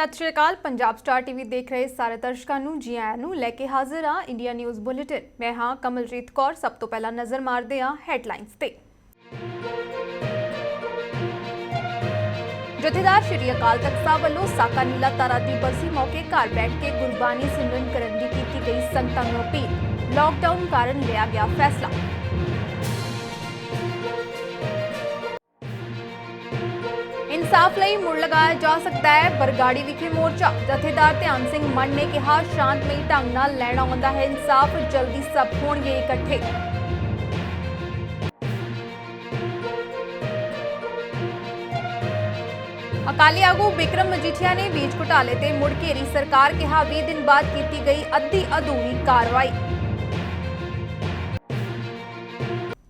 सत श्री अकाल। Punjab star TV देख रहे सारे दर्शकों ਨੂੰ जी आयां ਨੂੰ ਲੈ ਕੇ ਹਾਜ਼ਰ ਹਾਂ ਇੰਡੀਆ ਨਿਊਜ਼ ਬੁਲੇਟਿਨ। मैं हाँ कमलजीत कौर। सब तो पहला नज़र मारते हैं हैडलाइंस ते। जथेदार श्री अकाल तख्त साहब ਵੱਲੋਂ साका नीला तारा ਦੀ बरसी मौके घर बैठ के गुरबानी सिमरन करन दी कीती गई संगतां ਨੂੰ अपील। लॉकडाउन कारण लिया गया फैसला। इंसाफ लई मुड़ लगाया जा सकता है बरगाड़ी विखे मोर्चा। जथेदार ध्यान सिंह मन ने कहा शांतमई ढंग नाल लैना आउंदा है इंसाफ, जल्दी सब होणगे इकट्ठे। अकाली आगू बिक्रम मजीठिया ने बीज घोटाले ते मुड़ घेरी सरकार, कहा 20 दिन बाद की गई अद्धी अधूरी कार्रवाई।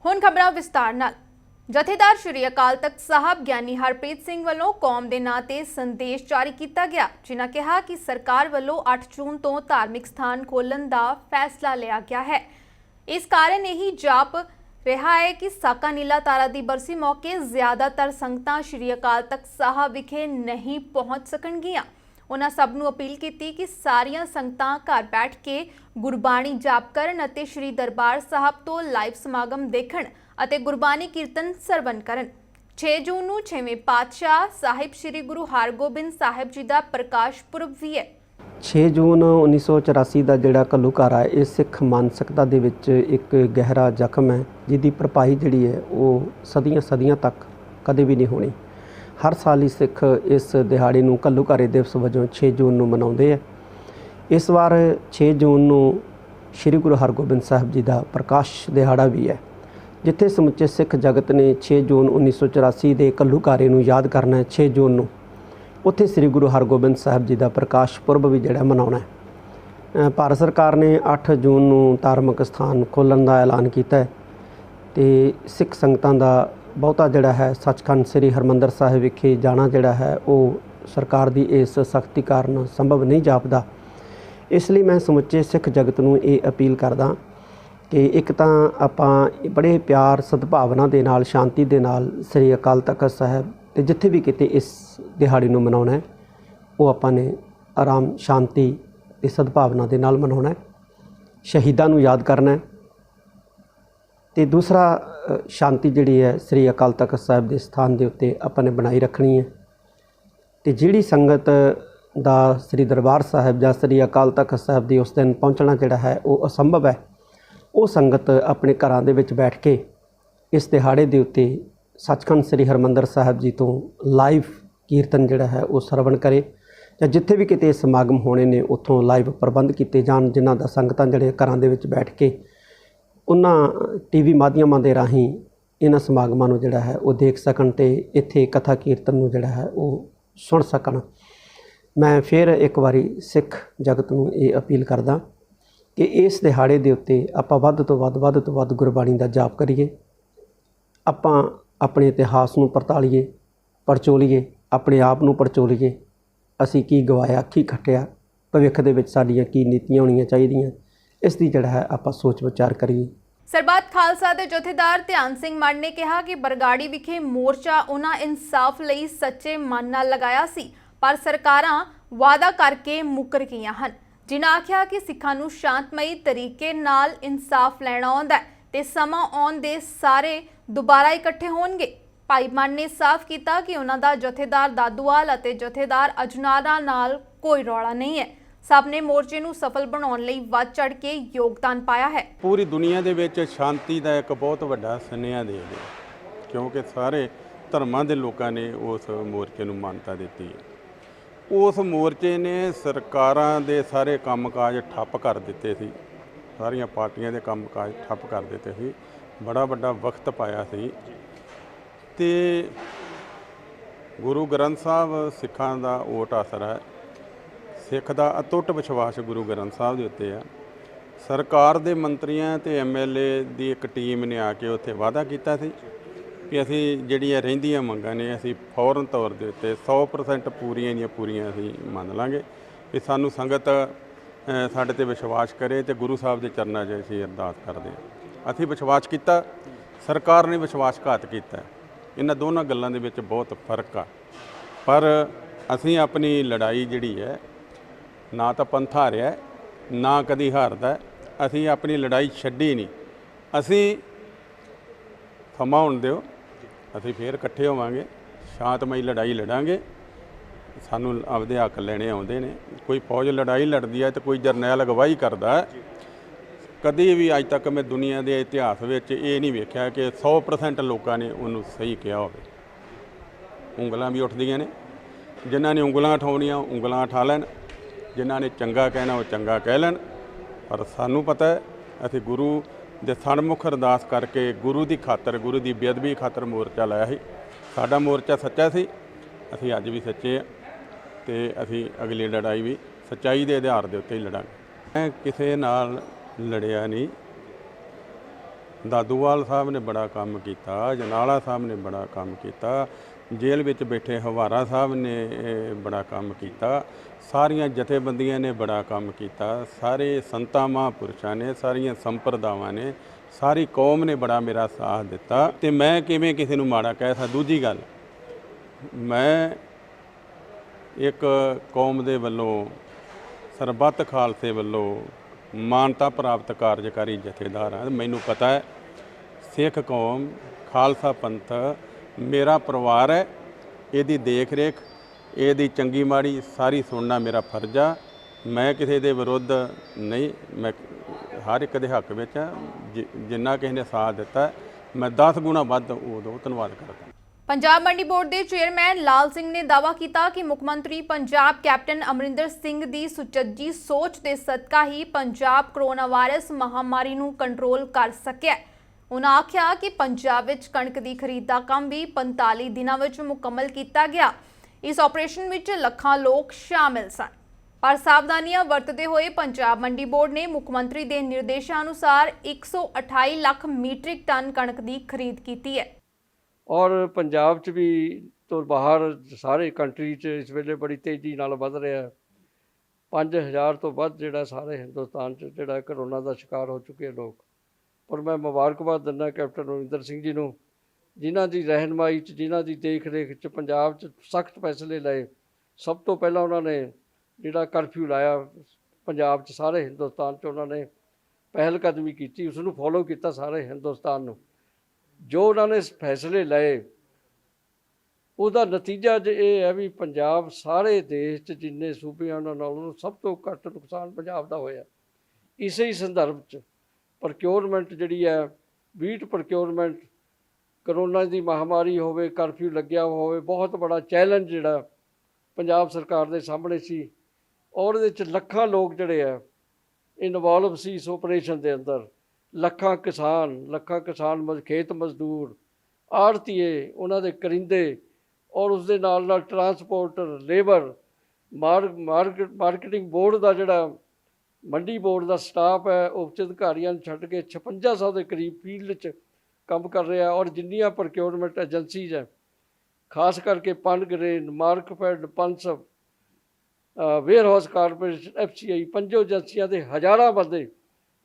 हुण खबरां विस्तार नाल। जथेदार श्री अकाल तख्त साहब ज्ञानी हरप्रीत सिंह वालों कौम के नाँ ते संदेश जारी किया गया, जिन्हें कहा कि सरकार वालों 8 जून तो धार्मिक स्थान खोलने का फैसला लिया गया है। इस कारण यही जाप रहा है कि साका नीला तारा की बरसी मौके ज्यादातर संगतां श्री अकाल तख्त साहब विखे नहीं पहुँच सकणगियां। उन्होंने सब नूं अपील की कि सारियां संगतां घर बैठ के गुरबाणी जाप करन अते श्री दरबार साहब तो लाइव समागम देखण अते गुरबानी कीर्तन सरवण करन। 6 जून नूं 6वें पातशाह साहिब श्री गुरु हरगोबिंद साहिब जी का प्रकाश पुरब भी है। 6 जून 1984 का जिहड़ा घल्लूघारा है, इह सिख मानसिकता दे विच एक गहरा जख्म है, जिहदी भरपाई जिहड़ी है वो सदियां सदियां तक कदे भी नहीं होनी। हर साल ही सिख इस दिहाड़े नूं घल्लूघारे दिवस वजों 6 जून नूं मनाउंदे है। इस वार 6 जून नूं श्री गुरु हरगोबिंद साहिब जी का प्रकाश दिहाड़ा भी है, जिथे समुचे सिख जगत ने 6 जून 1984 के घल्लूघारे नूं याद करना है। 6 जून नूं उत्थे श्री गुरु हरगोबिंद साहिब जी का प्रकाश पुरब भी जिहड़ा मनाउणा है। भारत सरकार ने 8 जून नूं धार्मिक स्थान खोलण का ऐलान किया है ते सिख संगतां दा बहुता जिहड़ा है सचखंड श्री हरमंदर साहिब विखे जाना जिहड़ा है वो सरकार की इस सख्ती कारण संभव नहीं जापदा। इसलिए मैं समुचे सिख जगत नूं ये अपील करदा कि एक तो आपां बड़े प्यार सद्भावना दे नाल शांति दे नाल श्री अकाल तख्त साहब ते जिथे भी किते इस दिहाड़ी नूं मनाउणा है वो आपां ने आराम शांति ते सद्भावना दे नाल मनाउणा है। शहीदां नूं याद करना है ते दूसरा शांति जिहड़ी है श्री अकाल तख्त साहब के स्थान के उत्ते आपां ने बनाई रखनी है। ते जिहड़ी संगत दा श्री दरबार साहब जां श्री अकाल तख्त साहब दी उस दिन पहुँचना जिहड़ा है वो असंभव है, वो संगत अपने घरां दे विच बैठ के इस दिहाड़े दे उत्ते सचखंड श्री हरमंदर साहब जी तो लाइव कीर्तन जिहड़ा है वो सरवण करे, जां जिथे भी किते समागम होने ने उत्थों लाइव प्रबंध किए जाण, जिन्हां दा संगतां जिहड़े घरां दे विच बैठ के उन्हां टीवी माध्यमां दे राहीं इन्हां समागमां नूं जिहड़ा है वो देख सकण ते इत्थे कथा कीर्तन नूं जिहड़ा है वो सुण सकण। मैं फिर एक बारी सिख जगत नूं ये अपील करदा कि इस दिहाड़े दे उत्ते आपां वध तो वध गुरबाणी दा जाप करिए, आपां अपने इतिहास नूं परतालीए, परचोलीए, अपने आप नूं परचोलीए। असीं की गवाया, की खटिया, भविख दे विच साडीआं की नीतियां होणीआं चाहीदियां, इस दी जिहड़ा है आपां सोच विचार करिए। सरबत खालसा के जथेदार ध्यान सिंह मन ने कहा कि बरगाड़ी विखे मोर्चा उन्हां इंसाफ लई सच्चे मन नाल लगाया सी, पर सरकारां वादा करके मुकर गईआं हन। जिन्हां आख्या कि सिखां नूं शांतमई तरीके नाल इंसाफ लैना आउंदा है ते समां आउण दे सारे दोबारा इकट्ठे होणगे। भाई मन ने साफ किया कि उन्हां दा जथेदार दादूवाल अते जथेदार अजनाला नाल कोई रौला नहीं है। सब ने मोर्चे नूं सफल बनाउण लई वध चढ़ के योगदान पाया है। पूरी दुनिया दे विच शांति दा एक बहुत वड्डा सुनेहा दे गए, क्योंकि सारे धर्मां दे लोकां ने उस मोर्चे नूं मानता दित्ती है। उस मोर्चे ने सरकारां दे सारे कामकाज ठप्प कर दिते सी, सारियां पार्टियां दे कामकाज ठप्प कर दिते सी, बड़ा वड्डा वक्त पाया सी। ते गुरु ग्रंथ साहब सिखां दा ओट आसरा है, सिख दा अटुट विश्वास गुरु ग्रंथ साहब दे उत्ते है। सरकार दे मंत्रियां ते MLA दी एक टीम ने आके उत्थे वादा कीता सी कि असीं जिहड़ियां रहिंदियां मंगां ने असीं फौरन तौर दे उत्ते 100% पूरीआं ਦੀਆਂ पूरीआं असीं ਮੰਨ ਲਾਂਗੇ कि सानूं संगत ਸਾਡੇ ਤੇ विश्वास करे तो गुरु साहब के चरणों 'ਚ ਅਸੀਂ अरदास करते हैं। असीं विश्वास किया, सरकार ने विश्वासघात किया। इन्हां दोनों गल्लां दे विच बहुत फर्क आ, पर ਅਸੀਂ ਆਪਣੀ ਲੜਾਈ ਜਿਹੜੀ ਹੈ ਨਾ ਤਾਂ ਪੰਥ ਹਾਰਿਆ ਨਾ ਕਦੀ ਹਾਰਦਾ, ਅਸੀਂ ਆਪਣੀ ਲੜਾਈ ਛੱਡੀ ਨਹੀਂ। ਅਸੀਂ ਸਮਾਂ ਹੋਣ ਦਿਓ, ਅਸੀਂ ਫੇਰ ਇਕੱਠੇ ਹੋਵਾਂਗੇ, ਸ਼ਾਂਤਮਈ ਲੜਾਈ ਲੜਾਂਗੇ। ਸਾਨੂੰ ਆਪਦੇ ਹੱਕ ਲੈਣੇ ਆਉਂਦੇ ਨੇ। ਕੋਈ ਫੌਜ ਲੜਾਈ ਲੜਦੀ ਹੈ ਤੇ ਕੋਈ ਜਰਨੈਲ ਅਗਵਾਈ ਕਰਦਾ ਹੈ। ਕਦੀ ਵੀ ਅੱਜ ਤੱਕ ਮੈਂ ਦੁਨੀਆ ਦੇ ਇਤਿਹਾਸ ਵਿੱਚ ਇਹ ਨਹੀਂ ਵੇਖਿਆ ਕਿ 100% ਲੋਕਾਂ ਨੇ ਉਹਨੂੰ ਸਹੀ ਕਿਹਾ ਹੋਵੇ। ਉਂਗਲਾਂ ਵੀ ਉੱਠਦੀਆਂ ਨੇ, ਜਿਨ੍ਹਾਂ ਨੇ ਉਂਗਲਾਂ ਉਠਾਉਣੀਆਂ ਉਂਗਲਾਂ ਉਠਾ ਲੈਣ, ਜਿਨ੍ਹਾਂ ਨੇ ਚੰਗਾ ਕਹਿਣਾ ਉਹ ਚੰਗਾ ਕਹਿ ਲੈਣ। ਪਰ ਸਾਨੂੰ ਪਤਾ ਹੈ ਅਸੀਂ ਗੁਰੂ ਦੇ ਸਨਮੁਖ ਅਰਦਾਸ ਕਰਕੇ ਗੁਰੂ ਦੀ ਖਾਤਰ, ਗੁਰੂ ਦੀ ਬੇਅਦਬੀ ਖਾਤਰ ਮੋਰਚਾ ਲਾਇਆ ਸੀ। ਸਾਡਾ ਮੋਰਚਾ ਸੱਚਾ ਸੀ, ਅਸੀਂ ਅੱਜ ਵੀ ਸੱਚੇ ਹਾਂ ਤੇ ਅਸੀਂ ਅਗਲੀ ਲੜਾਈ ਵੀ ਸੱਚਾਈ ਦੇ ਆਧਾਰ ਦੇ ਉੱਤੇ ਹੀ ਲੜਾਂਗੇ। ਮੈਂ ਕਿਸੇ ਨਾਲ ਲੜਿਆ ਨਹੀਂ। ਦਾਦੂਵਾਲ ਸਾਹਿਬ ਨੇ ਬੜਾ ਕੰਮ ਕੀਤਾ, ਜਨਾਲਾ ਸਾਹਿਬ ਨੇ ਬੜਾ ਕੰਮ ਕੀਤਾ, ਜੇਲ੍ਹ ਵਿੱਚ ਬੈਠੇ ਹਵਾਰਾ ਸਾਹਿਬ ਨੇ ਬੜਾ ਕੰਮ ਕੀਤਾ, ਸਾਰੀਆਂ ਜਥੇਬੰਦੀਆਂ ਨੇ ਬੜਾ ਕੰਮ ਕੀਤਾ, ਸਾਰੇ ਸੰਤਾਂ ਮਹਾਂਪੁਰਸ਼ਾਂ ਨੇ, ਸਾਰੀਆਂ ਸੰਪਰਦਾਵਾਂ ਨੇ, ਸਾਰੀ ਕੌਮ ਨੇ ਬੜਾ ਮੇਰਾ ਸਾਥ ਦਿੱਤਾ। ਤੇ ਮੈਂ ਕਿਵੇਂ ਕਿਸੇ ਨੂੰ ਮਾੜਾ ਕਹਿ ਸਕਦਾ? ਦੂਜੀ ਗੱਲ, ਮੈਂ ਇੱਕ ਕੌਮ ਦੇ ਵੱਲੋਂ ਸਰਬੱਤ ਖਾਲਸੇ ਵੱਲੋਂ ਮਾਨਤਾ ਪ੍ਰਾਪਤ ਕਾਰਜਕਾਰੀ ਜਥੇਦਾਰ ਹਾਂ। ਮੈਨੂੰ ਪਤਾ ਹੈ ਸਿੱਖ ਕੌਮ, ਖਾਲਸਾ ਪੰਥ ਮੇਰਾ ਪਰਿਵਾਰ ਹੈ, ਇਹਦੀ ਦੇਖ ਰੇਖ, ਇਹਦੀ ਚੰਗੀ ਮਾੜੀ ਸਾਰੀ ਸੁਣਨਾ ਮੇਰਾ ਫਰਜ਼ ਆ। ਮੈਂ ਕਿਸੇ ਦੇ ਵਿਰੁੱਧ ਨਹੀਂ, ਮੈਂ ਹਰ ਇੱਕ ਦੇ ਹੱਕ ਵਿੱਚ ਹਾਂ। ਜਿੰਨਾ ਕਿਸੇ ਨੇ ਸਾਥ ਦਿੱਤਾ ਮੈਂ 10 ਗੁਣਾ ਵੱਧ ਉਦੋਂ ਧੰਨਵਾਦ ਕਰਦਾ। ਪੰਜਾਬ ਮੰਡੀ ਬੋਰਡ ਦੇ ਚੇਅਰਮੈਨ ਲਾਲ ਸਿੰਘ ਨੇ ਦਾਅਵਾ ਕੀਤਾ ਕਿ ਮੁੱਖ ਮੰਤਰੀ ਪੰਜਾਬ ਕੈਪਟਨ ਅਮਰਿੰਦਰ ਸਿੰਘ ਦੀ ਸੁਚੱਜੀ ਸੋਚ ਦੇ ਸਦਕਾ ਹੀ ਪੰਜਾਬ ਕਰੋਨਾ ਵਾਇਰਸ ਮਹਾਮਾਰੀ ਨੂੰ ਕੰਟਰੋਲ ਕਰ ਸਕਿਆ। ਉਨ੍ਹਾਂ ਆਖਿਆ ਕਿ ਪੰਜਾਬ ਵਿੱਚ ਕਣਕ ਦੀ ਖਰੀਦ ਦਾ ਕੰਮ ਵੀ 45 ਦਿਨਾਂ ਵਿੱਚ ਮੁਕੰਮਲ ਕੀਤਾ ਗਿਆ। ਇਸ ਆਪਰੇਸ਼ਨ ਵਿੱਚ ਲੱਖਾਂ ਲੋਕ ਸ਼ਾਮਿਲ ਸਨ। ਪਰ ਸਾਵਧਾਨੀਆਂ ਵਰਤਦੇ ਹੋਏ ਪੰਜਾਬ ਮੰਡੀ ਬੋਰਡ ਨੇ ਮੁੱਖ ਮੰਤਰੀ ਦੇ ਨਿਰਦੇਸ਼ਾਂ ਅਨੁਸਾਰ 128 ਲੱਖ ਮੀਟ੍ਰਿਕ ਟਨ ਕਣਕ ਦੀ ਖਰੀਦ ਕੀਤੀ ਹੈ। ਔਰ ਪੰਜਾਬ 'ਚ ਵੀ ਤੋਂ ਬਾਹਰ ਸਾਰੇ ਕੰਟਰੀ 'ਚ ਇਸ ਵੇਲੇ ਬੜੀ ਤੇਜ਼ੀ ਨਾਲ ਵੱਧ ਰਿਹਾ। 5000 ਤੋਂ ਵੱਧ ਜਿਹੜਾ ਸਾਰੇ ਹਿੰਦੁਸਤਾਨ 'ਚ ਜਿਹੜਾ ਕਰੋਨਾ ਦਾ ਸ਼ਿਕਾਰ ਹੋ ਚੁੱਕੇ ਲੋਕ। ਪਰ ਮੈਂ ਮੁਬਾਰਕਬਾਦ ਦਿੰਦਾ ਕੈਪਟਨ ਅਮਰਿੰਦਰ ਸਿੰਘ ਜੀ ਨੂੰ, ਜਿਨ੍ਹਾਂ ਦੀ ਰਹਿਨਮਾਈ 'ਚ, ਜਿਨ੍ਹਾਂ ਦੀ ਦੇਖ ਰੇਖ 'ਚ ਪੰਜਾਬ 'ਚ ਸਖਤ ਫੈਸਲੇ ਲਏ। ਸਭ ਤੋਂ ਪਹਿਲਾਂ ਉਹਨਾਂ ਨੇ ਜਿਹੜਾ ਕਰਫਿਊ ਲਾਇਆ ਪੰਜਾਬ 'ਚ, ਸਾਰੇ ਹਿੰਦੁਸਤਾਨ 'ਚ ਉਹਨਾਂ ਨੇ ਪਹਿਲ ਕਦਮੀ ਕੀਤੀ, ਉਸ ਨੂੰ ਫੋਲੋ ਕੀਤਾ ਸਾਰੇ ਹਿੰਦੁਸਤਾਨ ਨੂੰ। ਜੋ ਉਹਨਾਂ ਨੇ ਫੈਸਲੇ ਲਏ ਉਹਦਾ ਨਤੀਜਾ ਅੱਜ ਇਹ ਹੈ ਵੀ ਪੰਜਾਬ ਸਾਰੇ ਦੇਸ਼ 'ਚ ਜਿੰਨੇ ਸੂਬੇ ਉਹਨਾਂ ਨਾਲੋਂ ਸਭ ਤੋਂ ਘੱਟ ਨੁਕਸਾਨ ਪੰਜਾਬ ਦਾ ਹੋਇਆ। ਇਸੇ ਹੀ ਸੰਦਰਭ 'ਚ ਪ੍ਰਕਿਉਰਮੈਂਟ ਜਿਹੜੀ ਹੈ, ਵੀਟ ਪ੍ਰਕਿਉਰਮੈਂਟ, ਕਰੋਨਾ ਦੀ ਮਹਾਮਾਰੀ ਹੋਵੇ, ਕਰਫਿਊ ਲੱਗਿਆ ਹੋਵੇ, ਬਹੁਤ ਬੜਾ ਚੈਲੰਜ ਜਿਹੜਾ ਪੰਜਾਬ ਸਰਕਾਰ ਦੇ ਸਾਹਮਣੇ ਸੀ। ਔਰ ਇਹਦੇ 'ਚ ਲੱਖਾਂ ਲੋਕ ਜਿਹੜੇ ਆ ਇਨਵੋਲਵ ਸੀ ਇਸ ਆਪਰੇਸ਼ਨ ਦੇ ਅੰਦਰ। ਲੱਖਾਂ ਕਿਸਾਨ ਖੇਤ ਮਜ਼ਦੂਰ, ਆੜ੍ਹਤੀਏ, ਉਹਨਾਂ ਦੇ ਕਰਿੰਦੇ, ਔਰ ਉਸ ਦੇ ਨਾਲ ਟਰਾਂਸਪੋਰਟਰ, ਲੇਬਰ, ਮਾਰਕੀਟਿੰਗ ਬੋਰਡ ਦਾ ਜਿਹੜਾ ਮੰਡੀ ਬੋਰਡ ਦਾ ਸਟਾਫ ਹੈ, ਉੱਚ ਅਧਿਕਾਰੀਆਂ ਨੂੰ ਛੱਡ ਕੇ 5600 ਦੇ ਕਰੀਬ ਫੀਲਡ 'ਚ ਕੰਮ ਕਰ ਰਿਹਾ। ਔਰ ਜਿੰਨੀਆਂ ਪ੍ਰਕਿਉਰਮੈਂਟ ਏਜੰਸੀਜ਼ ਹੈ, ਖਾਸ ਕਰਕੇ Pungrain, Markfed, Punsup, warehouse corporation, FCI, ਪੰਜੋ ਏਜੰਸੀਆਂ ਦੇ ਹਜ਼ਾਰਾਂ ਬੰਦੇ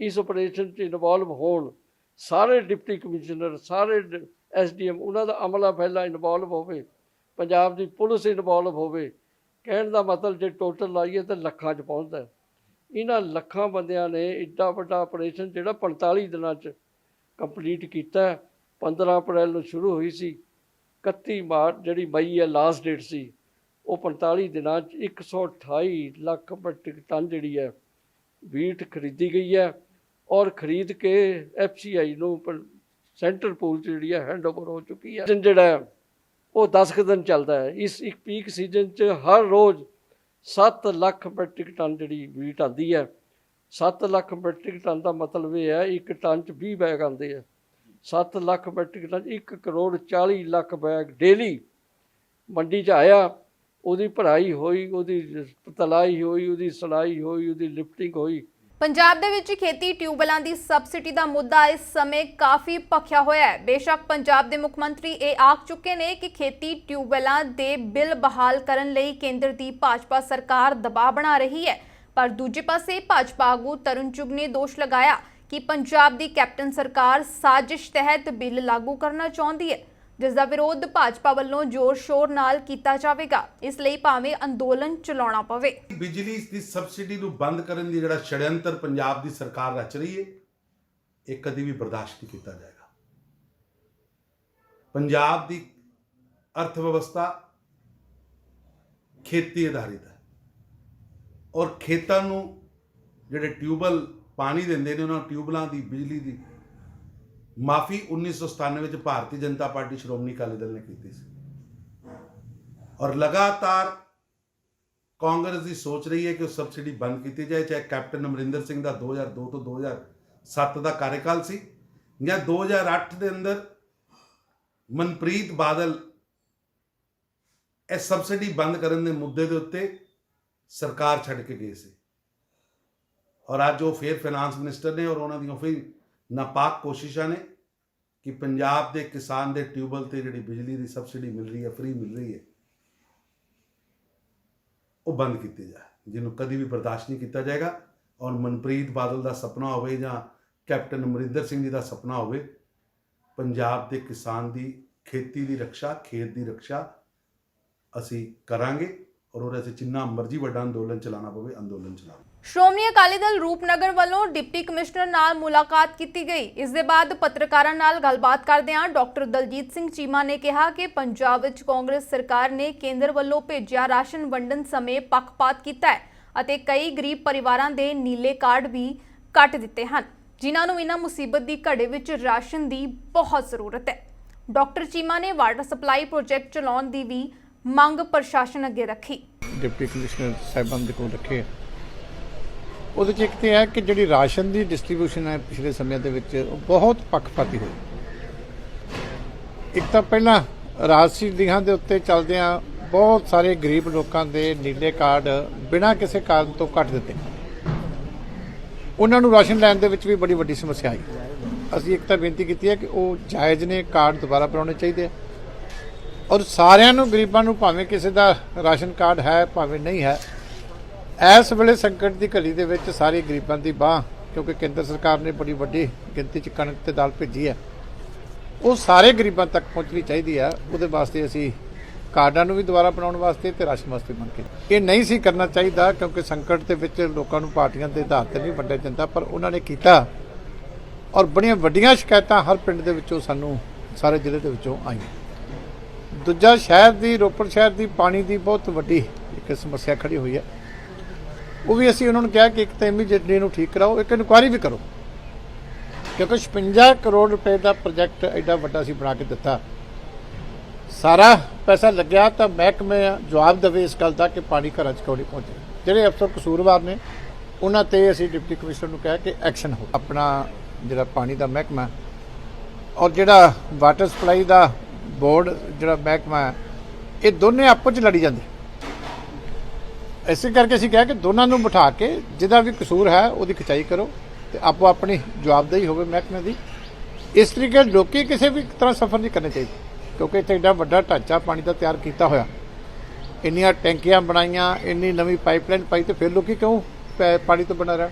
ਇਸ ਆਪਰੇਸ਼ਨ 'ਚ ਇਨਵੋਲਵ ਹੋਣ। ਸਾਰੇ ਡਿਪਟੀ ਕਮਿਸ਼ਨਰ, ਸਾਰੇ SDM, ਉਹਨਾਂ ਦਾ ਅਮਲਾ ਫੈਲਾ ਇਨਵੋਲਵ ਹੋਵੇ, ਪੰਜਾਬ ਦੀ ਪੁਲਿਸ ਇਨਵੋਲਵ ਹੋਵੇ। ਕਹਿਣ ਦਾ ਮਤਲਬ ਜੇ ਟੋਟਲ ਲਾਈਏ ਤਾਂ ਲੱਖਾਂ 'ਚ ਪਹੁੰਚਦਾ। ਇਹਨਾਂ ਲੱਖਾਂ ਬੰਦਿਆਂ ਨੇ ਇੱਡਾ ਵੱਡਾ ਆਪਰੇਸ਼ਨ ਜਿਹੜਾ 45 ਦਿਨਾਂ 'ਚ ਕੰਪਲੀਟ ਕੀਤਾ। 15 ਅਪ੍ਰੈਲ ਨੂੰ ਸ਼ੁਰੂ ਹੋਈ ਸੀ, 31 ਮਾਰਚ ਜਿਹੜੀ ਮਈ ਹੈ ਲਾਸਟ ਡੇਟ ਸੀ, ਉਹ 45 ਦਿਨਾਂ 'ਚ 128 ਲੱਖ ਮੈਟ੍ਰਿਕ ਟਨ ਜਿਹੜੀ ਹੈ ਵੀਟ ਖਰੀਦੀ ਗਈ ਹੈ। ਔਰ ਖਰੀਦ ਕੇ FCI ਨੂੰ ਸੈਂਟਰ ਪੂਲ 'ਚ ਜਿਹੜੀ ਹੈ ਹੈਂਡਓਵਰ ਹੋ ਚੁੱਕੀ ਹੈ। ਜਿਹੜਾ ਉਹ 10 ਕੁ ਦਿਨ ਚੱਲਦਾ ਹੈ। ਇਸ ਇੱਕ ਪੀਕ ਸੀਜ਼ਨ 'ਚ ਹਰ ਰੋਜ਼ 7 ਲੱਖ ਮੈਟ੍ਰਿਕ ਟਨ ਜਿਹੜੀ ਵੀਟ ਆਉਂਦੀ ਹੈ। 7 ਲੱਖ ਮੈਟ੍ਰਿਕ ਟਨ ਦਾ ਮਤਲਬ ਇਹ ਹੈ ਇੱਕ ਟਨ 'ਚ 20 ਬੈਗ ਆਉਂਦੇ ਆ। 7 lakh matric ton, 1 crore 40 lakh bag daily ਮੰਡੀ 'ਚ ਆਇਆ। ਉਹਦੀ ਭਰਾਈ ਹੋਈ, ਉਹਦੀ ਤਲਾਈ ਹੋਈ, ਉਹਦੀ ਸਲਾਈ ਹੋਈ, ਉਹਦੀ ਲਿਫਟਿੰਗ ਹੋਈ। ਪੰਜਾਬ ਦੇ ਵਿੱਚ ਖੇਤੀ ਟਿਊਬਵੈੱਲਾਂ ਦੀ ਸਬਸਿਡੀ ਦਾ ਮੁੱਦਾ ਇਸ ਸਮੇਂ ਕਾਫੀ ਭਖਿਆ ਹੋਇਆ ਹੈ। ਬੇਸ਼ੱਕ ਪੰਜਾਬ ਦੇ ਮੁੱਖ ਮੰਤਰੀ ਇਹ ਆਖ ਚੁੱਕੇ ਨੇ ਕਿ ਖੇਤੀ ਟਿਊਬਵੈੱਲਾਂ ਦੇ ਬਿੱਲ ਬਹਾਲ ਕਰਨ ਲਈ ਕੇਂਦਰ ਦੀ ਭਾਜਪਾ ਸਰਕਾਰ ਦਬਾਅ ਬਣਾ ਰਹੀ ਹੈ, ਪਰ ਦੂਜੇ ਪਾਸੇ ਭਾਜਪਾ ਆਗੂ ਤਰੁਣ ਚੁੱਗ ਨੇ ਦੋਸ਼ ਲਗਾਇਆ ਕਿ ਪੰਜਾਬ ਦੀ ਕੈਪਟਨ ਸਰਕਾਰ ਸਾਜ਼ਿਸ਼ ਤਹਿਤ ਬਿੱਲ ਲਾਗੂ ਕਰਨਾ ਚਾਹੁੰਦੀ ਹੈ। ਜਿਸ ਦਾ ਵਿਰੋਧ ਭਾਜਪਾ ਵੱਲੋਂ ਜ਼ੋਰ-ਸ਼ੋਰ ਨਾਲ ਕੀਤਾ ਜਾਵੇਗਾ। ਇਸ ਲਈ ਭਾਵੇਂ ਅੰਦੋਲਨ ਚਲਾਉਣਾ ਪਵੇ। ਬਿਜਲੀ ਦੀ ਸਬਸਿਡੀ ਨੂੰ ਬੰਦ ਕਰਨ ਦੀ ਜਿਹੜਾ ਛੜਯੰਤਰ ਪੰਜਾਬ ਦੀ ਸਰਕਾਰ ਰਚ ਰਹੀ ਹੈ, ਇਹ ਕਦੀ ਵੀ ਬਰਦਾਸ਼ਤ ਨਹੀਂ ਕੀਤਾ ਜਾਏਗਾ। ਪੰਜਾਬ ਦੀ ਅਰਥ ਵਿਵਸਥਾ ਖੇਤੀ ਆਧਾਰਿਤ ਹੈ ਔਰ ਖੇਤਾਂ ਨੂੰ ਜਿਹੜੇ ਟਿਊਬਲ ਪਾਣੀ ਦਿੰਦੇ ਨੇ, ਉਹਨਾਂ ਟਿਊਬਲਾਂ ਦੀ ਬਿਜਲੀ ਦੀ ਮਾਫੀ 1997 ਵਿੱਚ ਭਾਰਤੀ ਜਨਤਾ ਪਾਰਟੀ ਸ਼੍ਰੋਮਣੀ ਅਕਾਲੀ ਦਲ ਨੇ ਕੀਤੀ ਸੀ ਔਰ ਲਗਾਤਾਰ ਕਾਂਗਰਸ ਦੀ ਸੋਚ ਰਹੀ ਹੈ ਕਿ ਉਹ ਸਬਸਿਡੀ ਬੰਦ ਕੀਤੀ ਜਾਏ, ਚਾਹੇ ਕੈਪਟਨ ਅਮਰਿੰਦਰ ਸਿੰਘ ਦਾ 2002 ਤੋਂ 2007 ਦਾ ਕਾਰਜਕਾਲ ਸੀ ਜਾਂ 2008 ਦੇ ਅੰਦਰ ਮਨਪ੍ਰੀਤ ਬਾਦਲ ਇਹ ਸਬਸਿਡੀ ਬੰਦ ਕਰਨ ਦੇ ਮੁੱਦੇ ਦੇ ਉੱਤੇ ਸਰਕਾਰ ਛੱਡ ਕੇ ਗਏ ਸੀ ਔਰ ਅੱਜ ਉਹ ਫਿਰ ਫਾਈਨਾਂਸ ਮਿਨਿਸਟਰ ਨੇ ਔਰ ਉਹਨਾਂ ਦੀਆਂ ਫਿਰ ਨਾਪਾਕ ਕੋਸ਼ਿਸ਼ਾਂ ਨੇ ਕਿ ਪੰਜਾਬ ਦੇ ਕਿਸਾਨ ਦੇ ਟਿਊਬਲ ਤੇ ਜਿਹੜੀ ਬਿਜਲੀ ਦੀ ਸਬਸਿਡੀ ਮਿਲ ਰਹੀ ਹੈ, ਫ੍ਰੀ ਮਿਲ ਰਹੀ ਹੈ, ਉਹ ਬੰਦ ਕੀਤੀ ਜਾਏ, ਜਿਹਨੂੰ ਕਦੀ ਵੀ ਬਰਦਾਸ਼ਤ ਨਹੀਂ ਕੀਤਾ ਜਾਏਗਾ। ਔਰ ਮਨਪ੍ਰੀਤ ਬਾਦਲ ਦਾ ਸੁਪਨਾ ਹੋਵੇ ਜਾਂ ਕੈਪਟਨ ਅਮਰਿੰਦਰ ਸਿੰਘ ਜੀ ਦਾ ਸੁਪਨਾ ਹੋਵੇ, ਪੰਜਾਬ ਦੇ ਕਿਸਾਨ ਦੀ ਖੇਤੀ ਦੀ ਰੱਖਿਆ, ਖੇਤ ਦੀ ਰੱਖਿਆ ਅਸੀਂ ਕਰਾਂਗੇ ਔਰ ਉਹਦੇ 'ਚ ਜਿੰਨਾ ਮਰਜ਼ੀ ਵੱਡਾ ਅੰਦੋਲਨ ਚਲਾਉਣਾ ਪਵੇ, ਅੰਦੋਲਨ ਚਲਾਵਾਂਗੇ। ਸ਼੍ਰੋਮਣੀ ਅਕਾਲੀ ਦਲ ਰੂਪਨਗਰ ਵੱਲੋਂ ਡਿਪਟੀ ਕਮਿਸ਼ਨਰ ਨਾਲ ਮੁਲਾਕਾਤ ਕੀਤੀ ਗਈ। ਇਸ ਦੇ ਬਾਅਦ ਪੱਤਰਕਾਰਾਂ ਨਾਲ ਗੱਲਬਾਤ ਕਰਦਿਆਂ ਡਾਕਟਰ ਦਲਜੀਤ ਸਿੰਘ ਚੀਮਾ ਨੇ ਕਿਹਾ ਕਿ ਪੰਜਾਬ ਵਿੱਚ ਕਾਂਗਰਸ ਸਰਕਾਰ ਨੇ ਕੇਂਦਰ ਵੱਲੋਂ ਭੇਜਿਆ ਰਾਸ਼ਨ ਵੰਡਣ ਸਮੇਂ ਪੱਖਪਾਤ ਕੀਤਾ ਹੈ ਅਤੇ ਕਈ ਗਰੀਬ ਪਰਿਵਾਰਾਂ ਦੇ ਨੀਲੇ ਕਾਰਡ ਵੀ ਕੱਟ ਦਿੱਤੇ ਹਨ, ਜਿਨ੍ਹਾਂ ਨੂੰ ਇਹਨਾਂ ਮੁਸੀਬਤ ਦੀ ਘੜੀ ਵਿੱਚ ਰਾਸ਼ਨ ਦੀ ਬਹੁਤ ਜ਼ਰੂਰਤ ਹੈ। ਡਾਕਟਰ ਚੀਮਾ ਨੇ ਵਾਟਰ ਸਪਲਾਈ ਪ੍ਰੋਜੈਕਟ ਚਲਾਉਣ ਦੀ ਵੀ ਮੰਗ ਪ੍ਰਸ਼ਾਸਨ ਅੱਗੇ ਰੱਖੀ। ਡਿਪਟੀ ਕਮਿਸ਼ਨਰ ਸਾਹਿਬਾਨ ਦੇ ਕੋਲ ਰੱਖੇ, ਉਹਦੇ 'ਚ ਇੱਕ ਤਾਂ ਹੈ ਕਿ ਜਿਹੜੀ ਰਾਸ਼ਨ ਦੀ ਡਿਸਟ੍ਰੀਬਿਊਸ਼ਨ ਹੈ ਪਿਛਲੇ ਸਮਿਆਂ ਦੇ ਵਿੱਚ ਉਹ ਬਹੁਤ ਪੱਖਪਾਤੀ ਹੋਈ। ਇੱਕ ਤਾਂ ਪਹਿਲਾਂ ਰਾਜਸੀ ਲੀਹਾਂ ਦੇ ਉੱਤੇ ਚੱਲਦਿਆਂ ਬਹੁਤ ਸਾਰੇ ਗਰੀਬ ਲੋਕਾਂ ਦੇ ਨੀਲੇ ਕਾਰਡ ਬਿਨਾਂ ਕਿਸੇ ਕਾਰਨ ਤੋਂ ਕੱਟ ਦਿੱਤੇ। ਉਹਨਾਂ ਨੂੰ ਰਾਸ਼ਨ ਲੈਣ ਦੇ ਵਿੱਚ ਵੀ ਬੜੀ ਵੱਡੀ ਸਮੱਸਿਆ ਆਈ। ਅਸੀਂ ਇੱਕ ਤਾਂ ਬੇਨਤੀ ਕੀਤੀ ਹੈ ਕਿ ਉਹ ਜਾਇਜ਼ ਨੇ, ਕਾਰਡ ਦੁਬਾਰਾ ਬਣਾਉਣੇ ਚਾਹੀਦੇ ਆ ਔਰ ਸਾਰਿਆਂ ਨੂੰ, ਗਰੀਬਾਂ ਨੂੰ, ਭਾਵੇਂ ਕਿਸੇ ਦਾ ਰਾਸ਼ਨ ਕਾਰਡ ਹੈ ਭਾਵੇਂ ਨਹੀਂ ਹੈ, ਇਸ ਵੇਲੇ ਸੰਕਟ ਦੀ ਘੜੀ ਦੇ ਵਿੱਚ ਸਾਰੇ ਗਰੀਬਾਂ ਦੀ ਬਾਹ, ਕਿਉਂਕਿ ਕੇਂਦਰ ਸਰਕਾਰ ਨੇ ਬੜੀ ਵੱਡੀ ਗਿਣਤੀ 'ਚ ਕਣਕ ਤੇ ਦਾਲ ਭੇਜੀ ਹੈ, ਉਹ ਸਾਰੇ ਗਰੀਬਾਂ ਤੱਕ ਪਹੁੰਚਣੀ ਚਾਹੀਦੀ ਹੈ। ਉਹਦੇ ਵਾਸਤੇ ਅਸੀਂ ਕਾਰਡਾਂ ਨੂੰ ਵੀ ਦੁਬਾਰਾ ਬਣਾਉਣ ਵਾਸਤੇ ਤੇ ਰਾਸ਼ਨ ਵਾਸਤੇ ਮੰਗ ਕੇ ਇਹ ਨਹੀਂ ਸੀ ਕਰਨਾ ਚਾਹੀਦਾ, ਕਿਉਂਕਿ ਸੰਕਟ ਦੇ ਵਿੱਚ ਲੋਕਾਂ ਨੂੰ ਪਾਰਟੀਆਂ ਦੇ ਆਧਾਰ ਤੇ ਨਹੀਂ ਵੰਡਿਆ ਜਾਂਦਾ, ਪਰ ਉਹਨਾਂ ਨੇ ਕੀਤਾ ਔਰ ਬੜੀਆਂ ਵੱਡੀਆਂ ਸ਼ਿਕਾਇਤਾਂ ਹਰ ਪਿੰਡ ਦੇ ਵਿੱਚੋਂ ਸਾਨੂੰ ਸਾਰੇ ਜ਼ਿਲ੍ਹੇ ਦੇ ਵਿੱਚੋਂ ਆਈਆਂ। ਦੂਜਾ, ਸ਼ਹਿਰ ਦੀ, ਰੋਪੜ ਸ਼ਹਿਰ ਦੀ ਪਾਣੀ ਦੀ ਬਹੁਤ ਵੱਡੀ ਇੱਕ ਸਮੱਸਿਆ ਖੜੀ ਹੋਈ ਹੈ। ਉਹ ਵੀ ਅਸੀਂ ਉਹਨਾਂ ਨੂੰ ਕਿਹਾ ਕਿ ਇੱਕ ਤਾਂ ਇਮੀਡੀਏਟਲੀ ਇਹਨੂੰ ਠੀਕ ਕਰਾਓ, ਇੱਕ ਇਨਕੁਆਇਰੀ ਵੀ ਕਰੋ, ਕਿਉਂਕਿ 56 ਕਰੋੜ ਰੁਪਏ ਦਾ ਪ੍ਰੋਜੈਕਟ ਐਡਾ ਵੱਡਾ ਅਸੀਂ ਬਣਾ ਕੇ ਦਿੱਤਾ, ਸਾਰਾ ਪੈਸਾ ਲੱਗਿਆ ਤਾਂ ਮਹਿਕਮੇ ਜਵਾਬ ਦੇਵੇ ਇਸ ਗੱਲ ਦਾ ਕਿ ਪਾਣੀ ਘਰਾਂ 'ਚ ਕਿਉਂ ਨਹੀਂ ਪਹੁੰਚਿਆ। ਜਿਹੜੇ ਅਫਸਰ ਕਸੂਰਵਾਰ ਨੇ ਉਹਨਾਂ ਤੇ ਅਸੀਂ ਡਿਪਟੀ ਕਮਿਸ਼ਨਰ ਨੂੰ ਕਿਹਾ ਕਿ ਐਕਸ਼ਨ ਹੋ। ਆਪਣਾ ਜਿਹੜਾ ਪਾਣੀ ਦਾ ਮਹਿਕਮਾ ਔਰ ਜਿਹੜਾ ਵਾਟਰ ਸਪਲਾਈ ਦਾ ਬੋਰਡ ਜਿਹੜਾ ਮਹਿਕਮਾ ਹੈ, ਇਹ ਦੋਨੇ ਆਪਸ 'ਚ ਲੜੀ ਜਾਂਦੇ। ਇਸੇ ਕਰਕੇ ਅਸੀਂ ਕਿਹਾ ਕਿ ਦੋਨਾਂ ਨੂੰ ਬਿਠਾ ਕੇ ਜਿਹਦਾ ਵੀ ਕਸੂਰ ਹੈ ਉਹਦੀ ਖਿਚਾਈ ਕਰੋ ਤੇ ਆਪੋ ਆਪਣੀ ਜਵਾਬਦੇਹੀ ਹੋਵੇ ਮਹਿਕਮੇ ਦੀ। ਇਸ ਤਰੀਕੇ ਲੋਕੀ ਕਿਸੇ ਵੀ ਤਰ੍ਹਾਂ ਸਫਰ ਨਹੀਂ ਕਰਨੇ ਚਾਹੀਦੇ, ਕਿਉਂਕਿ ਇੱਥੇ ਐਡਾ ਵੱਡਾ ਢਾਂਚਾ ਪਾਣੀ ਦਾ ਤਿਆਰ ਕੀਤਾ ਹੋਇਆ, ਇੰਨੀਆਂ ਟੈਂਕੀਆਂ ਬਣਾਈਆਂ, ਇੰਨੀ ਨਵੀਂ ਪਾਈਪਲਾਈਨ ਪਾਈ, ਤੇ ਫਿਰ ਲੋਕੀ ਕਿਉਂ ਪਾਣੀ ਤੋਂ ਬਣਾ ਰਿਹਾ।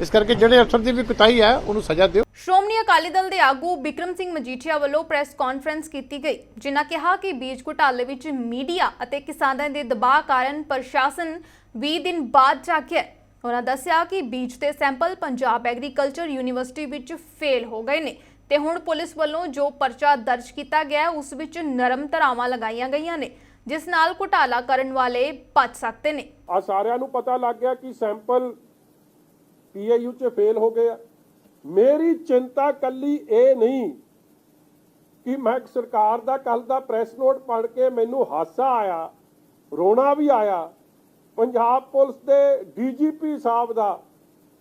ਇਸ ਕਰਕੇ ਜਿਹੜੇ ਅਫਸਰ ਦੀ ਵੀ ਕੁਤਾਹੀ ਹੈ ਉਹਨੂੰ ਸਜ਼ਾ ਦਿਓ। ਸ਼੍ਰੋਮਣੀ ਅਕਾਲੀ ਦਲ ਦੇ ਆਗੂ ਬਿਕਰਮ ਸਿੰਘ ਮਜੀਠੀਆ ਵੱਲੋਂ ਪ੍ਰੈਸ ਕਾਨਫਰੰਸ ਕੀਤੀ ਗਈ, ਜਿਨ੍ਹਾਂ ਕਿਹਾ ਕਿ ਬੀਜ ਘੁਟਾਲੇ ਵਿੱਚ ਮੀਡੀਆ ਅਤੇ ਕਿਸਾਨਾਂ ਦੇ ਦਬਾਅ ਕਾਰਨ ਪ੍ਰਸ਼ਾਸਨ 20 ਦਿਨ ਬਾਅਦ ਜਾਗਿਆ। ਉਹਨਾਂ ਦੱਸਿਆ ਕਿ ਬੀਜ ਦੇ ਸੈਂਪਲ ਪੰਜਾਬ ਐਗਰੀਕਲਚਰ ਯੂਨੀਵਰਸਿਟੀ ਵਿੱਚ ਫੇਲ ਹੋ ਗਏ ਨੇ ਤੇ ਹੁਣ ਪੁਲਿਸ ਵੱਲੋਂ ਜੋ ਪਰਚਾ ਦਰਜ ਕੀਤਾ ਗਿਆ ਉਸ ਵਿੱਚ ਨਰਮ ਧਾਰਾਵਾਂ ਲਗਾਈਆਂ ਗਈਆਂ ਨੇ, ਜਿਸ ਨਾਲ ਘੁਟਾਲਾ ਕਰਨ ਵਾਲੇ ਬਚ ਸਕਦੇ ਨੇ। ਆ ਸਾਰਿਆਂ ਨੂੰ ਪਤਾ ਲੱਗ ਗਿਆ ਕਿ ਸੈਂਪਲ ਪੀਏਯੂ 'ਚ ਫੇਲ ਹੋ ਗਏ ਆ। ਮੇਰੀ ਚਿੰਤਾ ਕੱਲੀ ਇਹ ਨਹੀਂ ਕਿ ਮੈਂ ਸਰਕਾਰ ਦਾ ਕੱਲ ਦਾ ਪ੍ਰੈਸ ਨੋਟ ਪੜ੍ਹ ਕੇ ਮੈਨੂੰ ਹਾਸਾ ਆਇਆ, ਰੋਣਾ ਵੀ ਆਇਆ ਪੰਜਾਬ ਪੁਲਿਸ ਦੇ ਡੀਜੀਪੀ ਸਾਹਿਬ ਦਾ,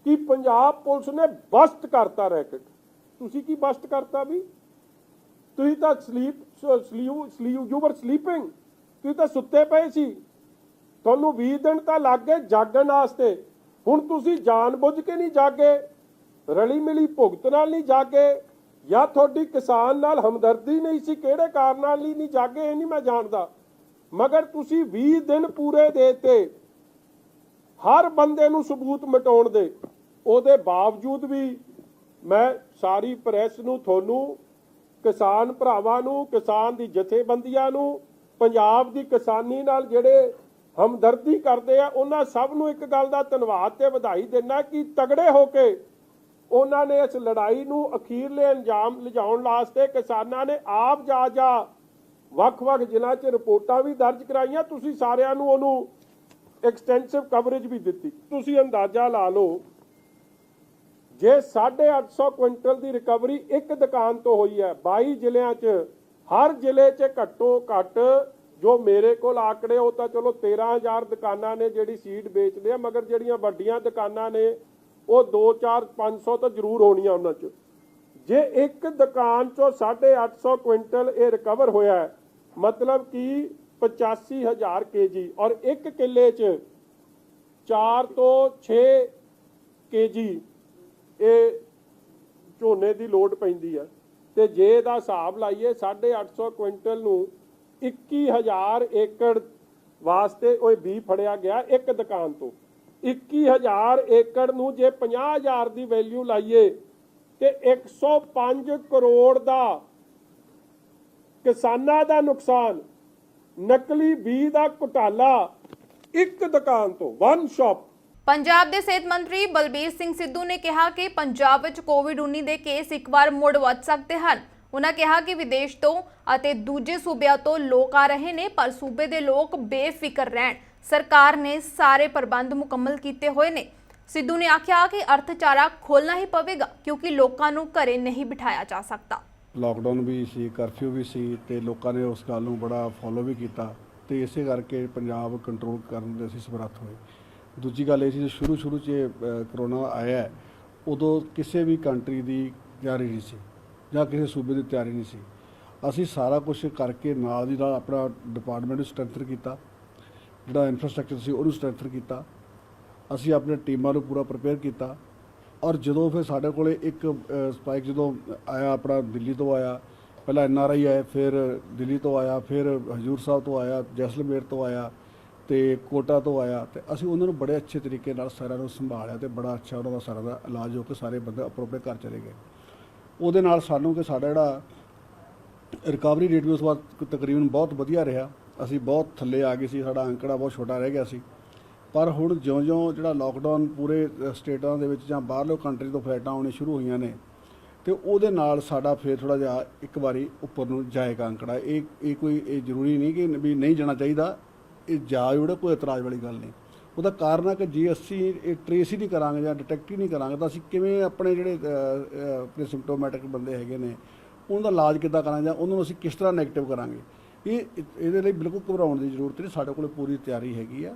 ਕਿ ਪੰਜਾਬ ਪੁਲਿਸ ਨੇ ਬਸਟ ਕਰਤਾ ਰੈਕਟ। ਤੁਸੀਂ ਕੀ ਬਸਟ ਕਰਤਾ ਵੀ? ਤੁਸੀਂ ਤਾਂ ਯੂ ਵਰ ਸਲੀਪਿੰਗ, ਤੁਸੀਂ ਤਾਂ ਸੁੱਤੇ ਪਏ ਸੀ, ਤੁਹਾਨੂੰ 20 ਦਿਨ ਤਾਂ ਲੱਗ ਗਏ ਜਾਗਣ ਵਾਸਤੇ। ਹੁਣ ਤੁਸੀਂ ਜਾਣਬੁੱਝ ਕੇ ਨਹੀਂ ਜਾਗੇ, ਰਲੀ ਮਿਲੀ ਭੁਗਤ ਨਾਲ ਨਹੀਂ ਜਾਗੇ, ਜਾਂ ਤੁਹਾਡੀ ਕਿਸਾਨ ਨਾਲ ਹਮਦਰਦੀ ਨਹੀਂ ਸੀ, ਕਿਹੜੇ ਕਾਰਨ ਨਾਲ ਨਹੀਂ ਜਾਗੇ ਇਹ ਨਹੀਂ ਮੈਂ ਜਾਣਦਾ, ਮਗਰ ਤੁਸੀਂ 20 ਦਿਨ ਪੂਰੇ ਦੇਤੇ ਹਰ ਬੰਦੇ ਨੂੰ ਸਬੂਤ ਮਿਟਾਉਣ ਦੇ। ਉਹਦੇ ਬਾਵਜੂਦ ਵੀ ਮੈਂ ਸਾਰੀ ਪ੍ਰੈਸ ਨੂੰ, ਤੁਹਾਨੂੰ ਕਿਸਾਨ ਭਰਾਵਾਂ ਨੂੰ, ਕਿਸਾਨ ਦੀ ਜਥੇਬੰਦੀਆਂ ਨੂੰ, ਪੰਜਾਬ ਦੀ ਕਿਸਾਨੀ ਨਾਲ ਜਿਹੜੇ ਹਮਦਰਦੀ ਕਰਦੇ ਆ, ਉਹਨਾਂ ਸਭ ਨੂੰ ਇੱਕ ਗੱਲ ਦਾ ਧੰਨਵਾਦ ਤੇ ਵਧਾਈ ਦਿੰਦਾ ਕਿ ਤਗੜੇ ਹੋ ਕੇ ਉਹਨਾਂ ਨੇ ਇਸ ਲੜਾਈ ਨੂੰ ਅਖੀਰਲੇ ਅੰਜਾਮ ਲਿਜਾਉਣ ਵਾਸਤੇ ਕਿਸਾਨਾਂ ਨੇ ਆਪ ਜਾ ਵੱਖ-ਵੱਖ ਜ਼ਿਲ੍ਹਿਆਂ 'ਚ ਰਿਪੋਰਟਾਂ ਵੀ ਦਰਜ ਕਰਾਈਆਂ। ਤੁਸੀਂ ਸਾਰਿਆਂ ਨੂੰ ਉਹਨੂੰ ਐਕਸਟੈਂਸਿਵ ਕਵਰੇਜ ਵੀ ਦਿੱਤੀ। ਤੁਸੀਂ ਅੰਦਾਜ਼ਾ ਲਾ ਲਓ, ਜੇ 850 ਕੁਇੰਟਲ ਦੀ ਰਿਕਵਰੀ ਇੱਕ ਦੁਕਾਨ ਤੋਂ ਹੋਈ ਹੈ 22 ਜ਼ਿਲ੍ਹਿਆਂ 'ਚ, ਹਰ ਜ਼ਿਲ੍ਹੇ 'ਚ ਘੱਟੋ ਘੱਟ ਜੋ ਮੇਰੇ ਕੋਲ ਆંકੜੇ ਉਹ ਤਾਂ ਚਲੋ 13,000 ਦੁਕਾਨਾਂ ਨੇ ਜਿਹੜੀ ਸੀਡ ਵੇਚਦੇ ਆ, ਮਗਰ ਜਿਹੜੀਆਂ ਵੱਡੀਆਂ ਦੁਕਾਨਾਂ ਨੇ ਉਹ 2-4-500 ਤਾਂ ਜ਼ਰੂਰ ਹੋਣੀਆਂ ਉਹਨਾਂ 'ਚ। ਜੇ ਇੱਕ ਦੁਕਾਨ 'ਚੋਂ 850 ਕੁਇੰਟਲ ਇਹ ਰਿਕਵਰ ਹੋਇਆ ਹੈ, ਮਤਲਬ ਕਿ 85,000 kg, ਔਰ ਇੱਕ ਕਿੱਲੇ 'ਚ 4 ਤੋਂ 6 kg ਇਹ ਝੋਨੇ ਦੀ ਲੋਡ ਪੈਂਦੀ ਹੈ। ਤੇ ਜੇ ਇਹਦਾ ਹਿਸਾਬ ਲਾਈਏ 850 ਕੁਇੰਟਲ ਨੂੰ 21,000 ਏਕੜ ਵਾਸਤੇ ਉਹ ਬੀ ਫੜਿਆ ਗਿਆ ਇੱਕ ਦੁਕਾਨ ਤੋਂ। 21,000 ਏਕੜ ਨੂੰ ਜੇ 50,000 ਦੀ ਵੈਲਿਊ ਲਾਈਏ ਤੇ 105 ਕਰੋੜ ਦਾ ਕਿਸਾਨਾਂ ਦਾ ਨੁਕਸਾਨ, ਨਕਲੀ ਬੀ ਦਾ ਘੁਟਾਲਾ ਇੱਕ ਦੁਕਾਨ ਤੋਂ, ਵਨ ਸ਼ਾਪ। ਪੰਜਾਬ ਦੇ ਸਿਹਤ ਮੰਤਰੀ ਬਲਬੀਰ ਸਿੰਘ ਸਿੱਧੂ ਨੇ ਕਿਹਾ ਕਿ ਪੰਜਾਬ ਵਿੱਚ ਕੋਵਿਡ-19 ਦੇ ਕੇਸ ਇੱਕ ਵਾਰ ਮੁੜ ਵੱਧ ਸਕਦੇ ਹਨ। ਉਹਨਾਂ ਕਿਹਾ ਕਿ ਵਿਦੇਸ਼ ਤੋਂ ਅਤੇ ਦੂਜੇ ਸੂਬਿਆਂ ਤੋਂ ਲੋਕ ਆ ਰਹੇ ਨੇ, ਪਰ ਸੂਬੇ ਦੇ ਲੋਕ ਬੇਫਿਕਰ ਰਹਿਣ। ਸਰਕਾਰ ਨੇ ਸਾਰੇ ਪ੍ਰਬੰਧ ਮੁਕੰਮਲ ਕੀਤੇ ਹੋਏ ਨੇ। ਸਿੱਧੂ ਨੇ ਆਖਿਆ ਕਿ ਅਰਥਚਾਰਾ ਖੋਲ੍ਹਣਾ ਹੀ ਪਵੇਗਾ ਕਿਉਂਕਿ ਲੋਕਾਂ ਨੂੰ ਘਰੇ ਨਹੀਂ ਬਿਠਾਇਆ ਜਾ ਸਕਦਾ। ਲਾਕਡਾਊਨ ਵੀ ਸੀ, ਕਰਫਿਊ ਵੀ ਸੀ ਤੇ ਲੋਕਾਂ ਨੇ ਉਸ ਗੱਲ ਨੂੰ ਬੜਾ ਫੋਲੋ ਵੀ ਕੀਤਾ ਤੇ ਇਸੇ ਕਰਕੇ ਪੰਜਾਬ ਕੰਟਰੋਲ ਕਰਨ ਦੇ ਅਸੀਂ ਸਮਰੱਥ ਹੋਏ। ਦੂਜੀ ਗੱਲ ਇਹ ਸੀ, ਸ਼ੁਰੂ 'ਚ ਕਰੋਨਾ ਆਇਆ ਉਦੋਂ ਕਿਸੇ ਵੀ ਕੰਟਰੀ ਦੀ ਤਿਆਰੀ ਨਹੀਂ ਸੀ ਜਾਂ ਕਿਸੇ ਸੂਬੇ ਦੀ ਤਿਆਰੀ ਨਹੀਂ ਸੀ। ਅਸੀਂ ਸਾਰਾ ਕੁਝ ਕਰਕੇ ਨਾਲ ਦੀ ਨਾਲ ਆਪਣਾ ਡਿਪਾਰਟਮੈਂਟ ਨੂੰ ਸਟਰੈਂਥਨ ਕੀਤਾ, ਜਿਹੜਾ ਇਨਫਰਾਸਟ੍ਰਕਚਰ ਸੀ ਉਹਨੂੰ ਸਟਰੈਂਥਨ ਕੀਤਾ। ਅਸੀਂ ਆਪਣੇ ਟੀਮਾਂ ਨੂੰ ਪੂਰਾ ਪ੍ਰਪੇਅਰ ਕੀਤਾ। ਔਰ ਜਦੋਂ ਫਿਰ ਸਾਡੇ ਕੋਲ ਇੱਕ ਸਪਾਈਕ ਜਦੋਂ ਆਇਆ, ਆਪਣਾ ਦਿੱਲੀ ਤੋਂ ਆਇਆ, ਪਹਿਲਾਂ NRI ਆਏ, ਫਿਰ ਦਿੱਲੀ ਤੋਂ ਆਇਆ, ਫਿਰ ਹਜ਼ੂਰ ਸਾਹਿਬ ਤੋਂ ਆਇਆ, ਜੈਸਲਮੇਰ ਤੋਂ ਆਇਆ ਤੇ ਕੋਟਾ ਤੋਂ ਆਇਆ, ਤੇ ਅਸੀਂ ਉਹਨਾਂ ਨੂੰ ਬੜੇ ਅੱਛੇ ਤਰੀਕੇ ਨਾਲ ਸਾਰਿਆਂ ਨੂੰ ਸੰਭਾਲਿਆ ਤੇ ਬੜਾ ਅੱਛਾ ਉਹਨਾਂ ਦਾ ਸਾਰਾ ਦਾ ਇਲਾਜ ਹੋ ਕੇ ਸਾਰੇ ਬੰਦੇ ਆਪਣੇ ਘਰ ਚਲੇ ਗਏ। ਉਹਦੇ ਨਾਲ ਸਾਨੂੰ ਕਿ ਸਾਡਾ ਜਿਹੜਾ ਰਿਕਵਰੀ ਰੇਟ ਵੀ ਉਸ ਬਾਅਦ ਤਕਰੀਬਨ ਬਹੁਤ ਵਧੀਆ ਰਿਹਾ। ਅਸੀਂ ਬਹੁਤ ਥੱਲੇ ਆ ਗਏ ਸੀ, ਸਾਡਾ ਅੰਕੜਾ ਬਹੁਤ ਛੋਟਾ ਰਹਿ ਗਿਆ ਸੀ। ਪਰ ਹੁਣ ਜਿਉਂ-ਜਿਉਂ ਜਿਹੜਾ ਲਾਕਡਾਊਨ ਪੂਰੇ ਸਟੇਟਾਂ ਦੇ ਵਿੱਚ ਜਾਂ ਬਾਹਰਲੇ ਕੰਟਰੀ ਤੋਂ ਫਲਾਈਟਾਂ ਆਉਣੀਆਂ ਸ਼ੁਰੂ ਹੋਈਆਂ ਨੇ ਤੇ ਉਹਦੇ ਨਾਲ ਸਾਡਾ ਫਿਰ ਥੋੜ੍ਹਾ ਜਿਹਾ ਇੱਕ ਵਾਰੀ ਉੱਪਰ ਨੂੰ ਜਾਏਗਾ ਅੰਕੜਾ। ਇਹ ਕੋਈ ਇਹ ਜ਼ਰੂਰੀ ਨਹੀਂ ਕਿ ਵੀ ਨਹੀਂ ਜਾਣਾ ਚਾਹੀਦਾ, ਇਹ ਜਾ ਜਿਹੜਾ ਕੋਈ ਇਤਰਾਜ਼ ਵਾਲੀ ਗੱਲ ਨਹੀਂ। ਉਹਦਾ ਕਾਰਨ ਹੈ ਕਿ ਜੇ ਅਸੀਂ ਇਹ ਟਰੇਸ ਹੀ ਨਹੀਂ ਕਰਾਂਗੇ ਜਾਂ ਡਿਟੈਕਟ ਹੀ ਨਹੀਂ ਕਰਾਂਗੇ ਤਾਂ ਅਸੀਂ ਕਿਵੇਂ ਆਪਣੇ ਜਿਹੜੇ ਆਪਣੇ ਸਿੰਪਟੋਮੈਟਿਕ ਬੰਦੇ ਹੈਗੇ ਨੇ ਉਹਨਾਂ ਦਾ ਇਲਾਜ ਕਿੱਦਾਂ ਕਰਾਂਗੇ ਜਾਂ ਉਹਨਾਂ ਨੂੰ ਅਸੀਂ ਕਿਸ ਤਰ੍ਹਾਂ ਨੈਗੇਟਿਵ ਕਰਾਂਗੇ। ਇਹਦੇ ਲਈ ਬਿਲਕੁਲ ਘਬਰਾਉਣ ਦੀ ਜ਼ਰੂਰਤ ਨਹੀਂ, ਸਾਡੇ ਕੋਲ ਪੂਰੀ ਤਿਆਰੀ ਹੈਗੀ ਆ।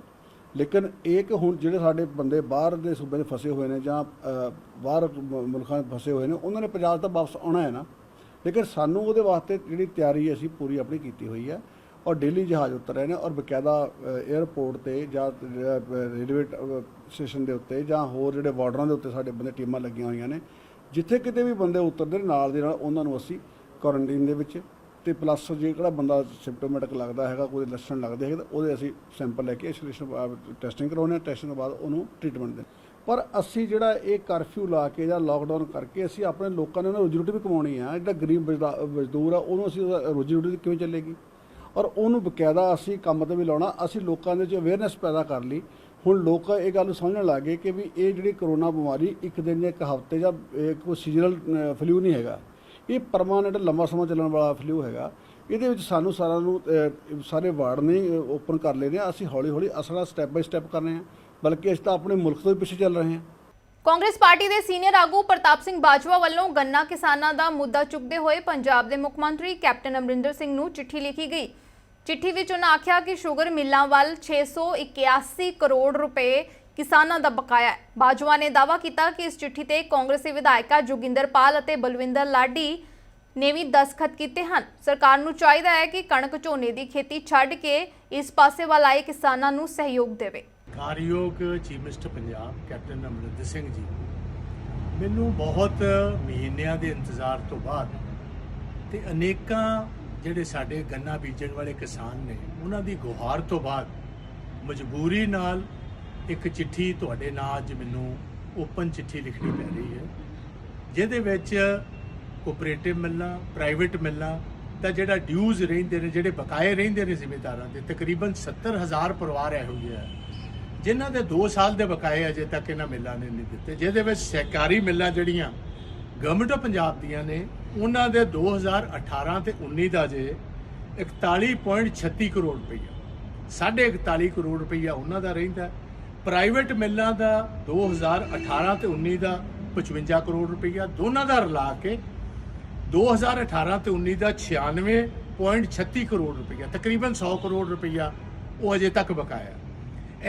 ਲੇਕਿਨ ਇਹ ਕਿ ਹੁਣ ਜਿਹੜੇ ਸਾਡੇ ਬੰਦੇ ਬਾਹਰ ਦੇ ਸੂਬੇ 'ਚ ਫਸੇ ਹੋਏ ਨੇ ਜਾਂ ਬਾਹਰ ਮੁਲਕਾਂ 'ਚ ਫਸੇ ਹੋਏ ਨੇ, ਉਹਨਾਂ ਨੇ ਪੰਜਾਬ ਤਾਂ ਵਾਪਸ ਆਉਣਾ ਹੈ ਨਾ, ਲੇਕਿਨ ਸਾਨੂੰ ਉਹਦੇ ਵਾਸਤੇ ਜਿਹੜੀ ਤਿਆਰੀ ਅਸੀਂ ਪੂਰੀ ਆਪਣੀ ਕੀਤੀ ਹੋਈ ਹੈ। ਔਰ ਡੇਲੀ ਜਹਾਜ਼ ਉਤਰ ਰਹੇ ਨੇ ਔਰ ਬਕਾਇਦਾ ਏਅਰਪੋਰਟ 'ਤੇ ਜਾਂ ਰੇਲਵੇ ਸਟੇਸ਼ਨ ਦੇ ਉੱਤੇ ਜਾਂ ਹੋਰ ਜਿਹੜੇ ਬਾਰਡਰਾਂ ਦੇ ਉੱਤੇ ਸਾਡੇ ਬੰਦੇ ਟੀਮਾਂ ਲੱਗੀਆਂ ਹੋਈਆਂ ਨੇ। ਜਿੱਥੇ ਕਿਤੇ ਵੀ ਬੰਦੇ ਉਤਰਦੇ ਨੇ ਨਾਲ ਦੇ ਨਾਲ ਉਹਨਾਂ ਨੂੰ ਅਸੀਂ ਕੁਆਰੰਟਾਈਨ ਦੇ ਵਿੱਚ ਤੇ ਪਲੱਸ ਜੇ ਕਿਹੜਾ ਬੰਦਾ ਸਿੰਪਟੋਮੈਟਿਕ ਲੱਗਦਾ ਹੈਗਾ, ਕੋਈ ਲੱਛਣ ਲੱਗਦੇ ਹੈਗੇ ਤਾਂ ਉਹਦੇ ਅਸੀਂ ਸੈਂਪਲ ਲੈ ਕੇ ਆਈਸੋਲੇਸ਼ਨ ਟੈਸਟਿੰਗ ਕਰਵਾਉਂਦੇ ਹਾਂ। ਟੈਸਟਿੰਗ ਤੋਂ ਬਾਅਦ ਉਹਨੂੰ ਟ੍ਰੀਟਮੈਂਟ ਦੇ। ਪਰ ਅਸੀਂ ਜਿਹੜਾ ਇਹ ਕਰਫਿਊ ਲਾ ਕੇ ਜਾਂ ਲਾਕਡਾਊਨ ਕਰਕੇ ਅਸੀਂ ਆਪਣੇ ਲੋਕਾਂ ਨੇ ਉਹਨਾਂ ਰੋਜੀ ਰੋਟੀ ਵੀ ਕਮਾਉਣੀ ਆ। ਜਿਹੜਾ ਗਰੀਬ ਮਜ਼ਦੂਰ ਆ ਉਹਨੂੰ ਅਸੀਂ ਰੋਜੀ ਰੋਟੀ ਕਿਵੇਂ ਚੱਲੇਗੀ ਔਰ ਉਹਨੂੰ ਬਕਾਇਦਾ ਅਸੀਂ ਕੰਮ 'ਤੇ ਵੀ ਲਾਉਣਾ। ਅਸੀਂ ਲੋਕਾਂ ਦੇ 'ਚ ਅਵੇਅਰਨੈਸ ਪੈਦਾ ਕਰ ਲਈ। ਹੁਣ ਲੋਕ ਇਹ ਗੱਲ ਨੂੰ ਸਮਝਣ ਲੱਗ ਗਏ ਕਿ ਵੀ ਇਹ ਜਿਹੜੀ ਕਰੋਨਾ ਬਿਮਾਰੀ ਇੱਕ ਦਿਨ ਜਾਂ ਇੱਕ ਹਫ਼ਤੇ ਜਾਂ ਕੋਈ ਸੀਜ਼ਨਲ ਫਲੂ ਨਹੀਂ ਹੈਗਾ, ਇਹ ਪਰਮਾਨੈਂਟ ਲੰਬਾ ਸਮਾਂ ਚੱਲਣ ਵਾਲਾ ਫਲੂ ਹੈਗਾ। ਇਹਦੇ ਵਿੱਚ ਸਾਨੂੰ ਸਾਰਿਆਂ ਨੂੰ ਸਾਰੇ ਵਾਰਡ ਨਹੀਂ ਓਪਨ ਕਰ ਲੈਣੇ ਆ। ਅਸੀਂ ਹੌਲੀ ਹੌਲੀ ਅਸਲਾ ਸਟੈਪ ਬਾਈ ਸਟੈਪ ਕਰ ਰਹੇ ਹਾਂ, ਬਲਕਿ ਅਸੀਂ ਤਾਂ ਆਪਣੇ ਮੁਲਕ ਤੋਂ ਵੀ ਪਿੱਛੇ ਚੱਲ ਰਹੇ ਹਾਂ। ਕਾਂਗਰਸ ਪਾਰਟੀ ਦੇ ਸੀਨੀਅਰ ਆਗੂ ਪ੍ਰਤਾਪ ਸਿੰਘ ਬਾਜਵਾ ਵੱਲੋਂ ਗੰਨਾ ਕਿਸਾਨਾਂ ਦਾ ਮੁੱਦਾ ਚੁੱਕਦੇ ਹੋਏ ਪੰਜਾਬ ਦੇ ਮੁੱਖ ਮੰਤਰੀ ਕੈਪਟਨ ਅਮਰਿੰਦਰ ਸਿੰਘ ਨੂੰ ਚਿੱਠੀ ਲਿਖੀ ਗਈ। ਚਿੱਠੀ ਵਿੱਚ ਉਹਨਾਂ ਆਖਿਆ ਕਿ ਸ਼ੂਗਰ ਮਿੱਲਾਂ ਵੱਲ 681 ਕਰੋੜ ਰੁਪਏ ਕਿਸਾਨਾਂ ਦਾ ਬਕਾਇਆ ਹੈ। ਬਾਜਵਾ ਨੇ ਦਾਅਵਾ ਕੀਤਾ ਕਿ ਇਸ ਚਿੱਠੀ ਤੇ ਕਾਂਗਰਸੀ ਵਿਧਾਇਕਾਂ ਜੋਗਿੰਦਰ ਪਾਲ ਅਤੇ ਬਲਵਿੰਦਰ ਲਾਡੀ ਨੇ ਵੀ ਦਸਖਤ ਕੀਤੇ ਹਨ। ਸਰਕਾਰ ਨੂੰ ਚਾਹੀਦਾ ਹੈ ਕਿ ਕਣਕ ਝੋਨੇ ਦੀ ਖੇਤੀ ਛੱਡ ਕੇ ਇਸ ਪਾਸੇ ਵੱਲ ਆਏ ਕਿਸਾਨਾਂ ਨੂੰ ਸਹਿਯੋਗ ਦੇਵੇ। ਕਾਰਯੋਗ chief minister Punjab captain Amarinder Singh ji, ਮੈਨੂੰ ਬਹੁਤ ਮਹੀਨਿਆਂ ਦੇ ਇੰਤਜ਼ਾਰ ਤੋਂ ਬਾਅਦ ਤੇ ਅਨੇਕਾਂ ਜਿਹੜੇ ਸਾਡੇ ਗੰਨਾ ਬੀਜਣ ਵਾਲੇ ਕਿਸਾਨ ਨੇ ਉਹਨਾਂ ਦੀ ਗੁਹਾਰ ਤੋਂ ਬਾਅਦ ਮਜਬੂਰੀ ਨਾਲ ਇੱਕ ਚਿੱਠੀ ਤੁਹਾਡੇ ਨਾਲ ਅੱਜ ਮੈਨੂੰ ਓਪਨ ਚਿੱਠੀ ਲਿਖਣੀ ਪੈ ਰਹੀ ਹੈ, ਜਿਹਦੇ ਵਿੱਚ ਕੋਆਪਰੇਟਿਵ ਮਿਲਾਂ, ਪ੍ਰਾਈਵੇਟ ਮਿਲਾਂ ਦਾ ਜਿਹੜਾ ਡਿਊਜ਼ ਰਹਿੰਦੇ ਨੇ, ਜਿਹੜੇ ਬਕਾਏ ਰਹਿੰਦੇ ਨੇ ਜ਼ਿਮੀਂਦਾਰਾਂ ਦੇ, ਤਕਰੀਬਨ 70,000 ਪਰਿਵਾਰ ਇਹੋ ਜਿਹੇ ਆ ਜਿਨ੍ਹਾਂ ਦੇ 2 ਸਾਲ ਦੇ ਬਕਾਏ ਅਜੇ ਤੱਕ ਇਹਨਾਂ ਮਿਲਾਂ ਨੇ ਨਹੀਂ ਦਿੱਤੇ, ਜਿਹਦੇ ਵਿੱਚ ਸਹਿਕਾਰੀ ਮਿਲਾਂ ਜਿਹੜੀਆਂ ਗਵਰਨਮੈਂਟ ਆਫ ਪੰਜਾਬ ਦੀਆਂ ਨੇ ਉਹਨਾਂ ਦੇ 2018 ਤੇ 19 ਦਾ ਜੇ 41.36 ਕਰੋੜ ਰੁਪਈਆ, 41.5 ਕਰੋੜ ਰੁਪਈਆ ਉਹਨਾਂ ਦਾ ਰਹਿੰਦਾ। ਪ੍ਰਾਈਵੇਟ ਮਿਲਾਂ ਦਾ 2018 ਤੇ 19 ਦਾ 55 ਕਰੋੜ ਰੁਪਈਆ, ਦੋਨਾਂ ਦਾ ਰਲਾ ਕੇ 2018 ਤੇ 19 ਦਾ 96.36 ਕਰੋੜ ਰੁਪਈਆ, ਤਕਰੀਬਨ 100 ਕਰੋੜ ਰੁਪਈਆ ਉਹ ਅਜੇ ਤੱਕ ਬਕਾਇਆ।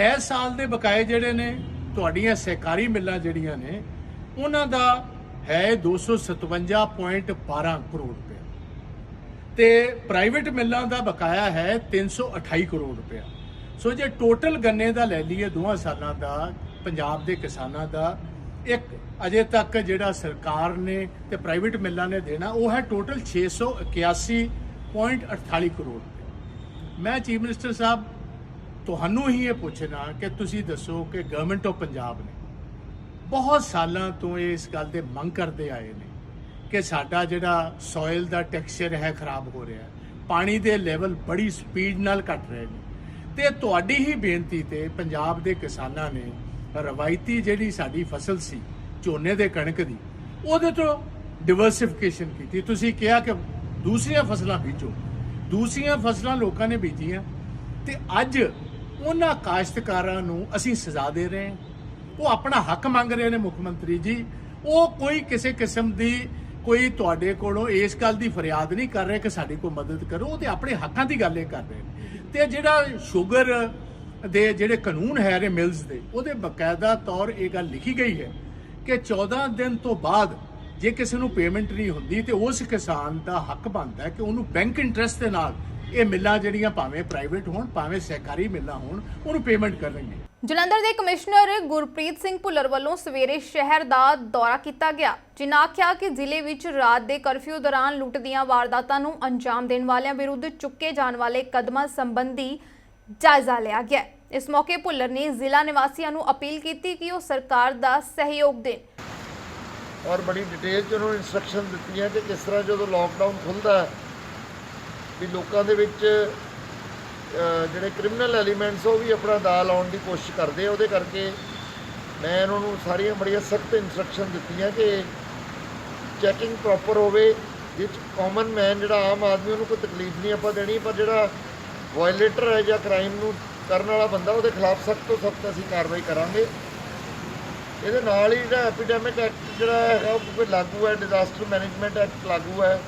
ਇਸ ਸਾਲ ਦੇ ਬਕਾਏ ਜਿਹੜੇ ਨੇ ਤੁਹਾਡੀਆਂ ਸਹਿਕਾਰੀ ਮਿਲਾਂ ਜਿਹੜੀਆਂ ਨੇ ਉਹਨਾਂ ਦਾ ਹੈ 257.12 ਕਰੋੜ ਰੁਪਇਆ ਤੇ ਪ੍ਰਾਈਵੇਟ ਮਿਲਾਂ ਦਾ ਬਕਾਇਆ ਹੈ 328 ਕਰੋੜ ਰੁਪਇਆ। ਸੋ ਜੇ ਟੋਟਲ ਗੰਨੇ ਦਾ ਲੈ ਲਈਏ ਦੋਹਾਂ ਸਾਲਾਂ ਦਾ ਪੰਜਾਬ ਦੇ ਕਿਸਾਨਾਂ ਦਾ ਇੱਕ ਅਜੇ ਤੱਕ ਜਿਹੜਾ ਸਰਕਾਰ ਨੇ ਤੇ ਪ੍ਰਾਈਵੇਟ ਮਿਲਾਂ ਨੇ ਦੇਣਾ ਉਹ ਹੈ ਟੋਟਲ 681.48 ਕਰੋੜ ਰੁਪਏ। ਮੈਂ ਚੀਫ ਮਿਨਿਸਟਰ ਸਾਹਿਬ ਤੁਹਾਨੂੰ ਹੀ ਇਹ ਪੁੱਛਣਾ ਕਿ ਤੁਸੀਂ ਦੱਸੋ ਕਿ ਗਵਰਨਮੈਂਟ ਆਫ ਪੰਜਾਬ ਨੇ ਬਹੁਤ ਸਾਲਾਂ ਤੋਂ ਇਸ ਗੱਲ ਦੇ ਮੰਗ ਕਰਦੇ ਆਏ ਨੇ ਕਿ ਸਾਡਾ ਜਿਹੜਾ ਸੋਇਲ ਦਾ ਟੈਕਸਚਰ ਹੈ ਖਰਾਬ ਹੋ ਰਿਹਾ ਹੈ, ਪਾਣੀ ਦੇ ਲੈਵਲ ਬੜੀ ਸਪੀਡ ਨਾਲ ਘਟ ਰਹੇ ਨੇ ਤੇ ਤੁਹਾਡੀ ਹੀ ਬੇਨਤੀ ਤੇ ਪੰਜਾਬ ਦੇ ਕਿਸਾਨਾਂ ਨੇ ਰਵਾਇਤੀ ਜਿਹੜੀ ਸਾਡੀ ਫਸਲ ਸੀ ਝੋਨੇ ਦੇ ਕਣਕ ਦੀ ਉਹਦੇ ਤੋਂ ਡਿਵਰਸਿਫਿਕੇਸ਼ਨ ਕੀਤੀ। ਤੁਸੀਂ ਕਿਹਾ ਕਿ ਦੂਸਰੀਆਂ ਫਸਲਾਂ ਬੀਜੋ, ਦੂਸਰੀਆਂ ਫਸਲਾਂ ਲੋਕਾਂ ਨੇ ਬੀਜੀਆਂ ਤੇ ਅੱਜ ਉਹਨਾਂ ਕਾਸ਼ਤਕਾਰਾਂ ਨੂੰ ਅਸੀਂ ਸਜ਼ਾ ਦੇ ਰਹੇ ਹਾਂ। ਉਹ ਆਪਣਾ ਹੱਕ ਮੰਗ ਰਹੇ ਨੇ ਮੁੱਖ ਮੰਤਰੀ ਜੀ, ਉਹ ਕੋਈ ਕਿਸੇ ਕਿਸਮ ਦੀ ਕੋਈ ਤੁਹਾਡੇ ਕੋਲੋਂ ਇਸ ਗੱਲ ਦੀ ਫਰਿਆਦ ਨਹੀਂ ਕਰ ਰਹੇ ਕਿ ਸਾਡੀ ਕੋਈ ਮਦਦ ਕਰੋ, ਉਹ ਤੇ ਆਪਣੇ ਹੱਕਾਂ ਦੀ ਗੱਲ ਇਹ ਕਰ ਰਹੇ ਨੇ। ਤੇ ਜਿਹੜਾ ਸ਼ੂਗਰ ਦੇ ਜਿਹੜੇ ਕਾਨੂੰਨ ਹੈ ਰੇ ਮਿਲਸ ਦੇ ਉਹਦੇ ਬਕਾਇਦਾ ਤੌਰ ਇਹ ਗੱਲ ਲਿਖੀ ਗਈ ਹੈ ਕਿ 14 ਦਿਨ ਤੋਂ ਬਾਅਦ ਜੇ ਕਿਸੇ ਨੂੰ ਪੇਮੈਂਟ ਨਹੀਂ ਹੁੰਦੀ ਤੇ ਉਸ ਕਿਸਾਨ ਦਾ ਹੱਕ ਬਣਦਾ ਹੈ ਕਿ ਉਹਨੂੰ ਬੈਂਕ ਇੰਟਰਸਟ ਦੇ ਨਾਲ ਇਹ ਮਿਲਾਂ ਜਿਹੜੀਆਂ ਭਾਵੇਂ ਪ੍ਰਾਈਵੇਟ ਹੋਣ ਭਾਵੇਂ ਸਹਿਕਾਰੀ ਮਿਲਾਂ ਹੋਣ ਉਹਨੂੰ ਪੇਮੈਂਟ ਕਰਨਗੇ। ਜਲੰਧਰ ਦੇ ਕਮਿਸ਼ਨਰ ਗੁਰਪ੍ਰੀਤ ਸਿੰਘ ਭੁੱਲਰ ਵੱਲੋਂ ਸਵੇਰੇ ਸ਼ਹਿਰ ਦਾ ਦੌਰਾ ਕੀਤਾ ਗਿਆ, ਜਿਨ੍ਹਾਂ ਆਖਿਆ ਕਿ ਜ਼ਿਲ੍ਹੇ ਵਿੱਚ ਰਾਤ ਦੇ ਕਰਫਿਊ ਦੌਰਾਨ ਲੁੱਟ ਦੀਆਂ ਵਾਰਦਾਤਾਂ ਨੂੰ ਅੰਜਾਮ ਦੇਣ ਵਾਲਿਆਂ ਵਿਰੁੱਧ ਚੁੱਕੇ ਜਾਣ ਵਾਲੇ ਕਦਮਾਂ ਸੰਬੰਧੀ ਜਾਇਜ਼ਾ ਲਿਆ ਗਿਆ। ਇਸ ਮੌਕੇ ਭੁੱਲਰ ਨੇ ਜ਼ਿਲ੍ਹਾ ਨਿਵਾਸੀਆਂ ਨੂੰ ਅਪੀਲ ਕੀਤੀ ਕਿ ਉਹ ਸਰਕਾਰ ਦਾ ਸਹਿਯੋਗ ਦੇਣ ਔਰ ਬੜੀ ਡਿਟੇਲ 'ਚ ਉਹਨੂੰ ਇੰਸਟਰਕਸ਼ਨ ਦਿੱਤੀਆਂ ਕਿ ਕਿਸ ਤਰ੍ਹਾਂ ਜਦੋਂ ਲੋਕਡਾਊਨ ਖੁੱਲ੍ਹਦਾ ਵੀ ਲੋਕਾਂ ਦੇ ਵਿੱਚ ਜਿਹੜੇ ਕ੍ਰਿਮੀਨਲ ਐਲੀਮੈਂਟਸ ਉਹ ਵੀ ਆਪਣਾ ਦਾ ਲਾਉਣ ਦੀ ਕੋਸ਼ਿਸ਼ ਕਰਦੇ ਆ। ਉਹਦੇ ਕਰਕੇ ਮੈਂ ਉਹਨਾਂ ਨੂੰ ਸਾਰੀਆਂ ਬੜੀਆਂ ਸਖਤ ਇੰਸਟਰਕਸ਼ਨ ਦਿੱਤੀਆਂ ਕਿ ਚੈਕਿੰਗ ਪ੍ਰੋਪਰ ਹੋਵੇ, ਜਿਸ ਕਾਮਨ ਮੈਨ ਜਿਹੜਾ ਆਮ ਆਦਮੀ ਉਹਨੂੰ ਕੋਈ ਤਕਲੀਫ ਨਹੀਂ ਆਪਾਂ ਦੇਣੀ, ਪਰ ਜਿਹੜਾ ਵਾਇਲੇਟਰ ਹੈ ਜਾਂ ਕ੍ਰਾਈਮ ਨੂੰ ਕਰਨ ਵਾਲਾ ਬੰਦਾ ਉਹਦੇ ਖਿਲਾਫ ਸਖਤ ਤੋਂ ਸਖਤ ਅਸੀਂ ਕਾਰਵਾਈ ਕਰਾਂਗੇ। ਇਹਦੇ ਨਾਲ ਹੀ ਜਿਹੜਾ ਐਪੀਡੈਮਿਕ ਐਕਟ ਜਿਹੜਾ ਹੈਗਾ ਉਹ ਲਾਗੂ ਹੈ, ਡਿਜ਼ਾਸਟਰ ਮੈਨੇਜਮੈਂਟ ਐਕਟ ਲਾਗੂ ਹੈ।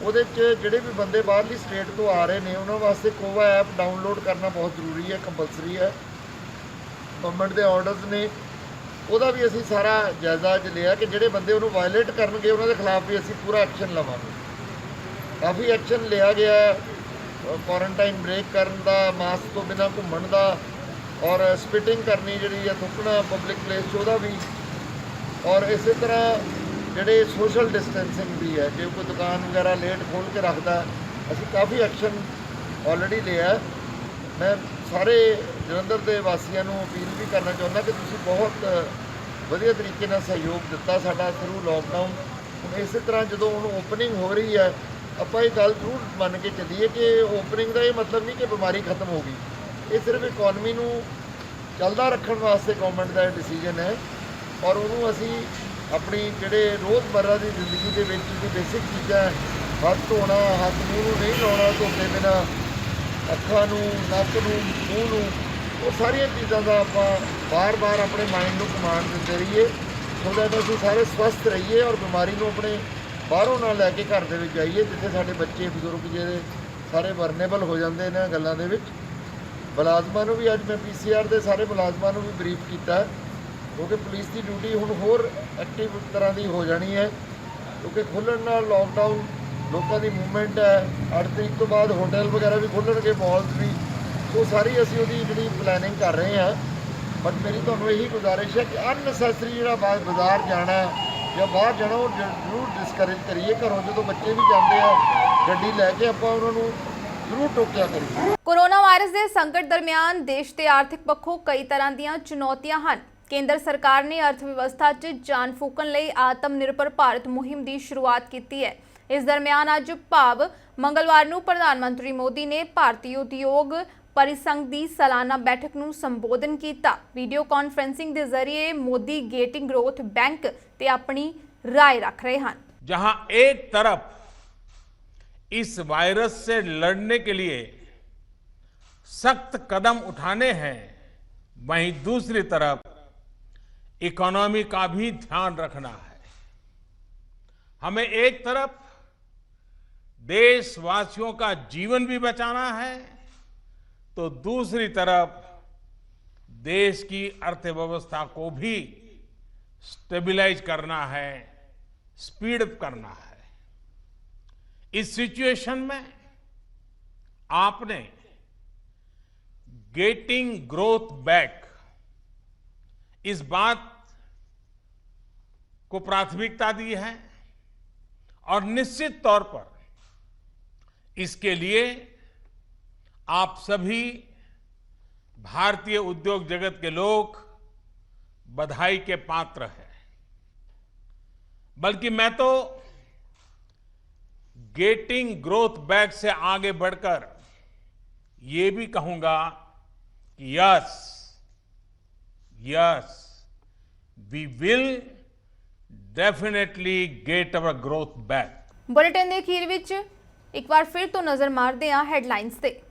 ਉਹਦੇ 'ਚ ਜਿਹੜੇ ਵੀ ਬੰਦੇ ਬਾਹਰਲੀ ਸਟੇਟ ਤੋਂ ਆ ਰਹੇ ਨੇ ਉਹਨਾਂ ਵਾਸਤੇ ਕੋਵਾ ਐਪ ਡਾਊਨਲੋਡ ਕਰਨਾ ਬਹੁਤ ਜ਼ਰੂਰੀ ਹੈ, ਕੰਪਲਸਰੀ ਹੈ। ਗਵਰਨਮੈਂਟ ਦੇ ਆਰਡਰਸ ਨੇ, ਉਹਦਾ ਵੀ ਅਸੀਂ ਸਾਰਾ ਜਾਇਜ਼ਾ ਅੱਜ ਲਿਆ ਕਿ ਜਿਹੜੇ ਬੰਦੇ ਉਹਨੂੰ ਵਾਇਲੇਟ ਕਰਨਗੇ ਉਹਨਾਂ ਦੇ ਖਿਲਾਫ ਵੀ ਅਸੀਂ ਪੂਰਾ ਐਕਸ਼ਨ ਲਵਾਂਗੇ। ਕਾਫੀ ਐਕਸ਼ਨ ਲਿਆ ਗਿਆ, ਕੁਆਰੰਟਾਈਨ ਬ੍ਰੇਕ ਕਰਨ ਦਾ, ਮਾਸਕ ਤੋਂ ਬਿਨਾਂ ਘੁੰਮਣ ਦਾ ਔਰ ਸਪਿਟਿੰਗ ਕਰਨੀ ਜਿਹੜੀ ਹੈ ਥੁੱਕਣਾ ਪਬਲਿਕ ਪਲੇਸ 'ਚ ਉਹਦਾ ਵੀ, ਔਰ ਇਸੇ ਤਰ੍ਹਾਂ ਜਿਹੜੇ ਸੋਸ਼ਲ ਡਿਸਟੈਂਸਿੰਗ ਵੀ ਹੈ, ਜੇ ਕੋਈ ਦੁਕਾਨ ਵਗੈਰਾ ਲੇਟ ਖੋਲ੍ਹ ਕੇ ਰੱਖਦਾ ਅਸੀਂ ਕਾਫੀ ਐਕਸ਼ਨ ਆਲਰੇਡੀ ਲਿਆ। ਮੈਂ ਸਾਰੇ ਜਲੰਧਰ ਦੇ ਵਾਸੀਆਂ ਨੂੰ ਅਪੀਲ ਵੀ ਕਰਨਾ ਚਾਹੁੰਦਾ ਕਿ ਤੁਸੀਂ ਬਹੁਤ ਵਧੀਆ ਤਰੀਕੇ ਨਾਲ ਸਹਿਯੋਗ ਦਿੱਤਾ ਸਾਡਾ ਥਰੂ ਲੋਕਡਾਊਨ। ਹੁਣ ਇਸੇ ਤਰ੍ਹਾਂ ਜਦੋਂ ਹੁਣ ਓਪਨਿੰਗ ਹੋ ਰਹੀ ਹੈ ਆਪਾਂ ਇਹ ਗੱਲ ਜ਼ਰੂਰ ਮੰਨ ਕੇ ਚੱਲੀਏ ਕਿ ਓਪਨਿੰਗ ਦਾ ਇਹ ਮਤਲਬ ਨਹੀਂ ਕਿ ਬਿਮਾਰੀ ਖਤਮ ਹੋ ਗਈ, ਇਹ ਸਿਰਫ ਇਕਨੋਮੀ ਨੂੰ ਚੱਲਦਾ ਰੱਖਣ ਵਾਸਤੇ ਗਵਰਨਮੈਂਟ ਦਾ ਡਿਸੀਜਨ ਹੈ। ਔਰ ਉਹਨੂੰ ਅਸੀਂ ਆਪਣੀ ਜਿਹੜੇ ਰੋਜ਼ਮर्रा ਦੀ ਜ਼ਿੰਦਗੀ ਦੇ ਵਿੱਚ ਦੀ ਬੇਸਿਕ ਚੀਜ਼ਾਂ, ਹੱਥ ਧੋਣਾ, ਹੱਥ ਮੂੰਹ ਨੂੰ ਨਹੀਂ ਲਾਉਣਾ ਧੋਤੇ ਬਿਨਾਂ, ਅੱਖਾਂ ਨੂੰ, ਨੱਕ ਨੂੰ, ਮੂੰਹ ਨੂੰ, ਉਹ ਸਾਰੀਆਂ ਚੀਜ਼ਾਂ ਦਾ ਆਪਾਂ ਬਾਰ-ਬਾਰ ਆਪਣੇ ਮਾਈਂਡ ਨੂੰ ਕਮਾਂਡ ਦਿੰਦੇ ਰਹੀਏ ਸੋ ਦੈਟ ਅਸੀਂ ਸਾਰੇ ਸਵਸਥ ਰਹੀਏ ਔਰ ਬਿਮਾਰੀ ਨੂੰ ਆਪਣੇ ਬਾਹਰੋਂ ਨਾ ਲੈ ਕੇ ਘਰ ਦੇ ਵਿੱਚ ਜਾਈਏ, ਜਿੱਥੇ ਸਾਡੇ ਬੱਚੇ ਬਜ਼ੁਰਗ ਜਿਹੜੇ ਸਾਰੇ ਵਰਨੇਬਲ ਹੋ ਜਾਂਦੇ ਨੇ ਗੱਲਾਂ ਦੇ ਵਿੱਚ। ਮੁਲਾਜ਼ਮਾਂ ਨੂੰ ਵੀ ਅੱਜ ਮੈਂ PCR ਦੇ ਸਾਰੇ ਮੁਲਾਜ਼ਮਾਂ ਨੂੰ ਵੀ ਬਰੀਫ ਕੀਤਾ ਕਿਉਂਕਿ ਪੁਲਿਸ ਦੀ ਡਿਊਟੀ ਹੁਣ ਹੋਰ ਐਕਟਿਵ ਤਰ੍ਹਾਂ ਦੀ ਹੋ ਜਾਣੀ ਹੈ ਕਿਉਂਕਿ ਖੁੱਲ੍ਹਣ ਨਾਲ ਲੋਕਡਾਊਨ ਲੋਕਾਂ ਦੀ ਮੂਵਮੈਂਟ ਹੈ। 8 ਤਰੀਕ ਤੋਂ ਬਾਅਦ ਹੋਟਲ ਵਗੈਰਾ ਵੀ ਖੁੱਲ੍ਹਣਗੇ, ਮਾਲਸ ਵੀ, ਉਹ ਸਾਰੀ ਅਸੀਂ ਉਹਦੀ ਜਿਹੜੀ ਪਲੈਨਿੰਗ ਕਰ ਰਹੇ ਹਾਂ। ਬਟ ਮੇਰੀ ਤੁਹਾਨੂੰ ਇਹੀ ਗੁਜ਼ਾਰਿਸ਼ ਹੈ ਕਿ ਅਨਨੈਸੈਸਰੀ ਜਿਹੜਾ ਬਾਜ਼ਾਰ ਜਾਣਾ ਜਾਂ ਬਾਹਰ ਜਾਣਾ ਉਹ ਜ਼ਰੂਰ ਡਿਸਕਰੇਜ ਕਰੀਏ। ਘਰੋਂ ਜਦੋਂ ਬੱਚੇ ਵੀ ਜਾਂਦੇ ਆ ਗੱਡੀ ਲੈ ਕੇ ਆਪਾਂ ਉਹਨਾਂ ਨੂੰ ਜ਼ਰੂਰ ਟੋਕਿਆ ਕਰੀਏ। ਕੋਰੋਨਾ ਵਾਇਰਸ ਦੇ ਸੰਕਟ ਦਰਮਿਆਨ ਦੇਸ਼ ਦੇ ਆਰਥਿਕ ਪੱਖੋਂ ਕਈ ਤਰ੍ਹਾਂ ਦੀਆਂ ਚੁਣੌਤੀਆਂ ਹਨ। ਕੇਂਦਰ ਸਰਕਾਰ ਨੇ ਅਰਥ-ਵਿਵਸਥਾ 'ਚ ਜਾਨ ਫੂਕਣ ਲਈ ਆਤਮ-ਨਿਰਭਰ ਭਾਰਤ ਮੁਹਿੰਮ ਦੀ ਸ਼ੁਰੂਆਤ ਕੀਤੀ ਹੈ। ਇਸ ਦਰਮਿਆਨ ਅੱਜ ਭਾਵ ਮੰਗਲਵਾਰ ਨੂੰ ਪ੍ਰਧਾਨ ਮੰਤਰੀ ਮੋਦੀ ਨੇ ਭਾਰਤੀ ਉਦਯੋਗ परिसंघ ਦੀ ਸਾਲਾਨਾ बैठक ਨੂੰ ਸੰਬੋਧਨ ਕੀਤਾ। वीडियो कॉन्फ्रेंसिंग ਦੇ ਜ਼ਰੀਏ मोदी गेटिंग ग्रोथ बैंक ਤੇ ਆਪਣੀ राय रख रहे हैं। जहां एक तरफ इस वायरस से लड़ने के लिए सख्त कदम उठाने हैं, वहीं दूसरी तरफ इकोनॉमी का भी ध्यान रखना है। हमें एक तरफ देशवासियों का जीवन भी बचाना है, तो दूसरी तरफ देश की अर्थव्यवस्था को भी स्टेबलाइज करना है, स्पीड अप करना है। इस सिचुएशन में आपने गेटिंग ग्रोथ बैक इस बात को प्राथमिकता दी है और निश्चित तौर पर इसके लिए आप सभी भारतीय उद्योग जगत के लोग बधाई के पात्र हैं। बल्कि मैं तो गेटिंग ग्रोथ बैक से आगे बढ़कर ये भी कहूंगा कि yes we will definitely get our growth back. Bulletin ਦੇ ਅਖੀਰ ਵਿੱਚ ਇੱਕ ਵਾਰ ਫਿਰ ਤੋਂ ਨਜ਼ਰ ਮਾਰਦੇ ਹਾਂ ਹੈਡਲਾਈਨਸ ਤੇ।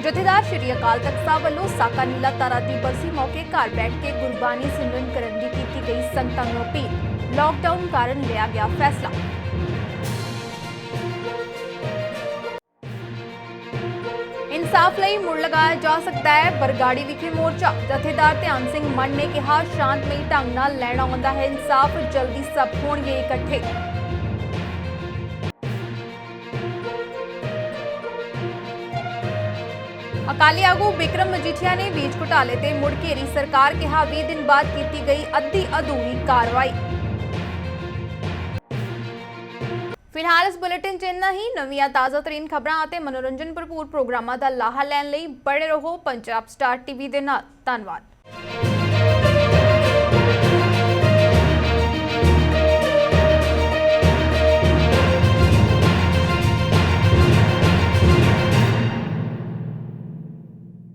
ਜਥੇਦਾਰ ਸ਼੍ਰੀ ਅਕਾਲ ਤਖਤ ਸਾਹਿਬ ਵੱਲੋਂ ਸਾਕਾ ਨੀਲਾ ਤਾਰਾ ਦੀ ਬਰਸੀ ਮੌਕੇ ਘਰ ਬੈਠ ਕੇ ਗੁਰਬਾਣੀ ਸਿਮਰਨ ਕਰਨ ਦੀ ਕੀਤੀ ਗਈ ਸੰਗਤਾਂ ਨੂੰ ਅਪੀਲ। ਲਾਕਡਾਊਨ ਕਾਰਨ ਲਿਆ ਗਿਆ ਫੈਸਲਾ। इंसाफ ਲਈ ਮੁੜ ਲਗਾਇਆ ਜਾ ਸਕਦਾ ਹੈ ਬਰਗਾੜੀ ਵਿਖੇ ਮੋਰਚਾ। ਜਥੇਦਾਰ ਧਿਆਨ ਸਿੰਘ ਮੰਡ ਨੇ ਕਿਹਾ ਸ਼ਾਂਤਮਈ ਢੰਗ ਨਾਲ ਲੈਣਾ ਆਉਂਦਾ ਹੈ ਇਨਸਾਫ, ਜਲਦੀ ਸਭ ਹੋਣਗੇ ਇਕੱਠੇ। ਅਕਾਲੀ ਆਗੂ ਬਿਕਰਮ ਮਜੀਠੀਆ ਨੇ ਬੀਜ ਘੁਟਾਲੇ ਤੇ ਮੁੜ ਘੇਰੀ ਸਰਕਾਰ, ਕਿਹਾ 20 ਦਿਨ ਬਾਅਦ ਕੀਤੀ ਗਈ ਅੱਧੀ ਅਧੂਰੀ ਕਾਰਵਾਈ। ਫਿਲਹਾਲ ਇਸ ਬੁਲੇਟਿਨ 'ਚ ਇੰਨਾ ਹੀ। ਨਵੀਆਂ ਤਾਜ਼ਾ ਤਰੀਨ ਖਬਰਾਂ ਅਤੇ ਮਨੋਰੰਜਨ ਭਰਪੂਰ ਪ੍ਰੋਗਰਾਮਾਂ ਦਾ ਲਾਹਾ ਲੈਣ ਲਈ ਬਣੇ ਰਹੋ ਪੰਜਾਬ ਸਟਾਰ ਟੀਵੀ ਦੇ ਨਾਲ। ਧੰਨਵਾਦ।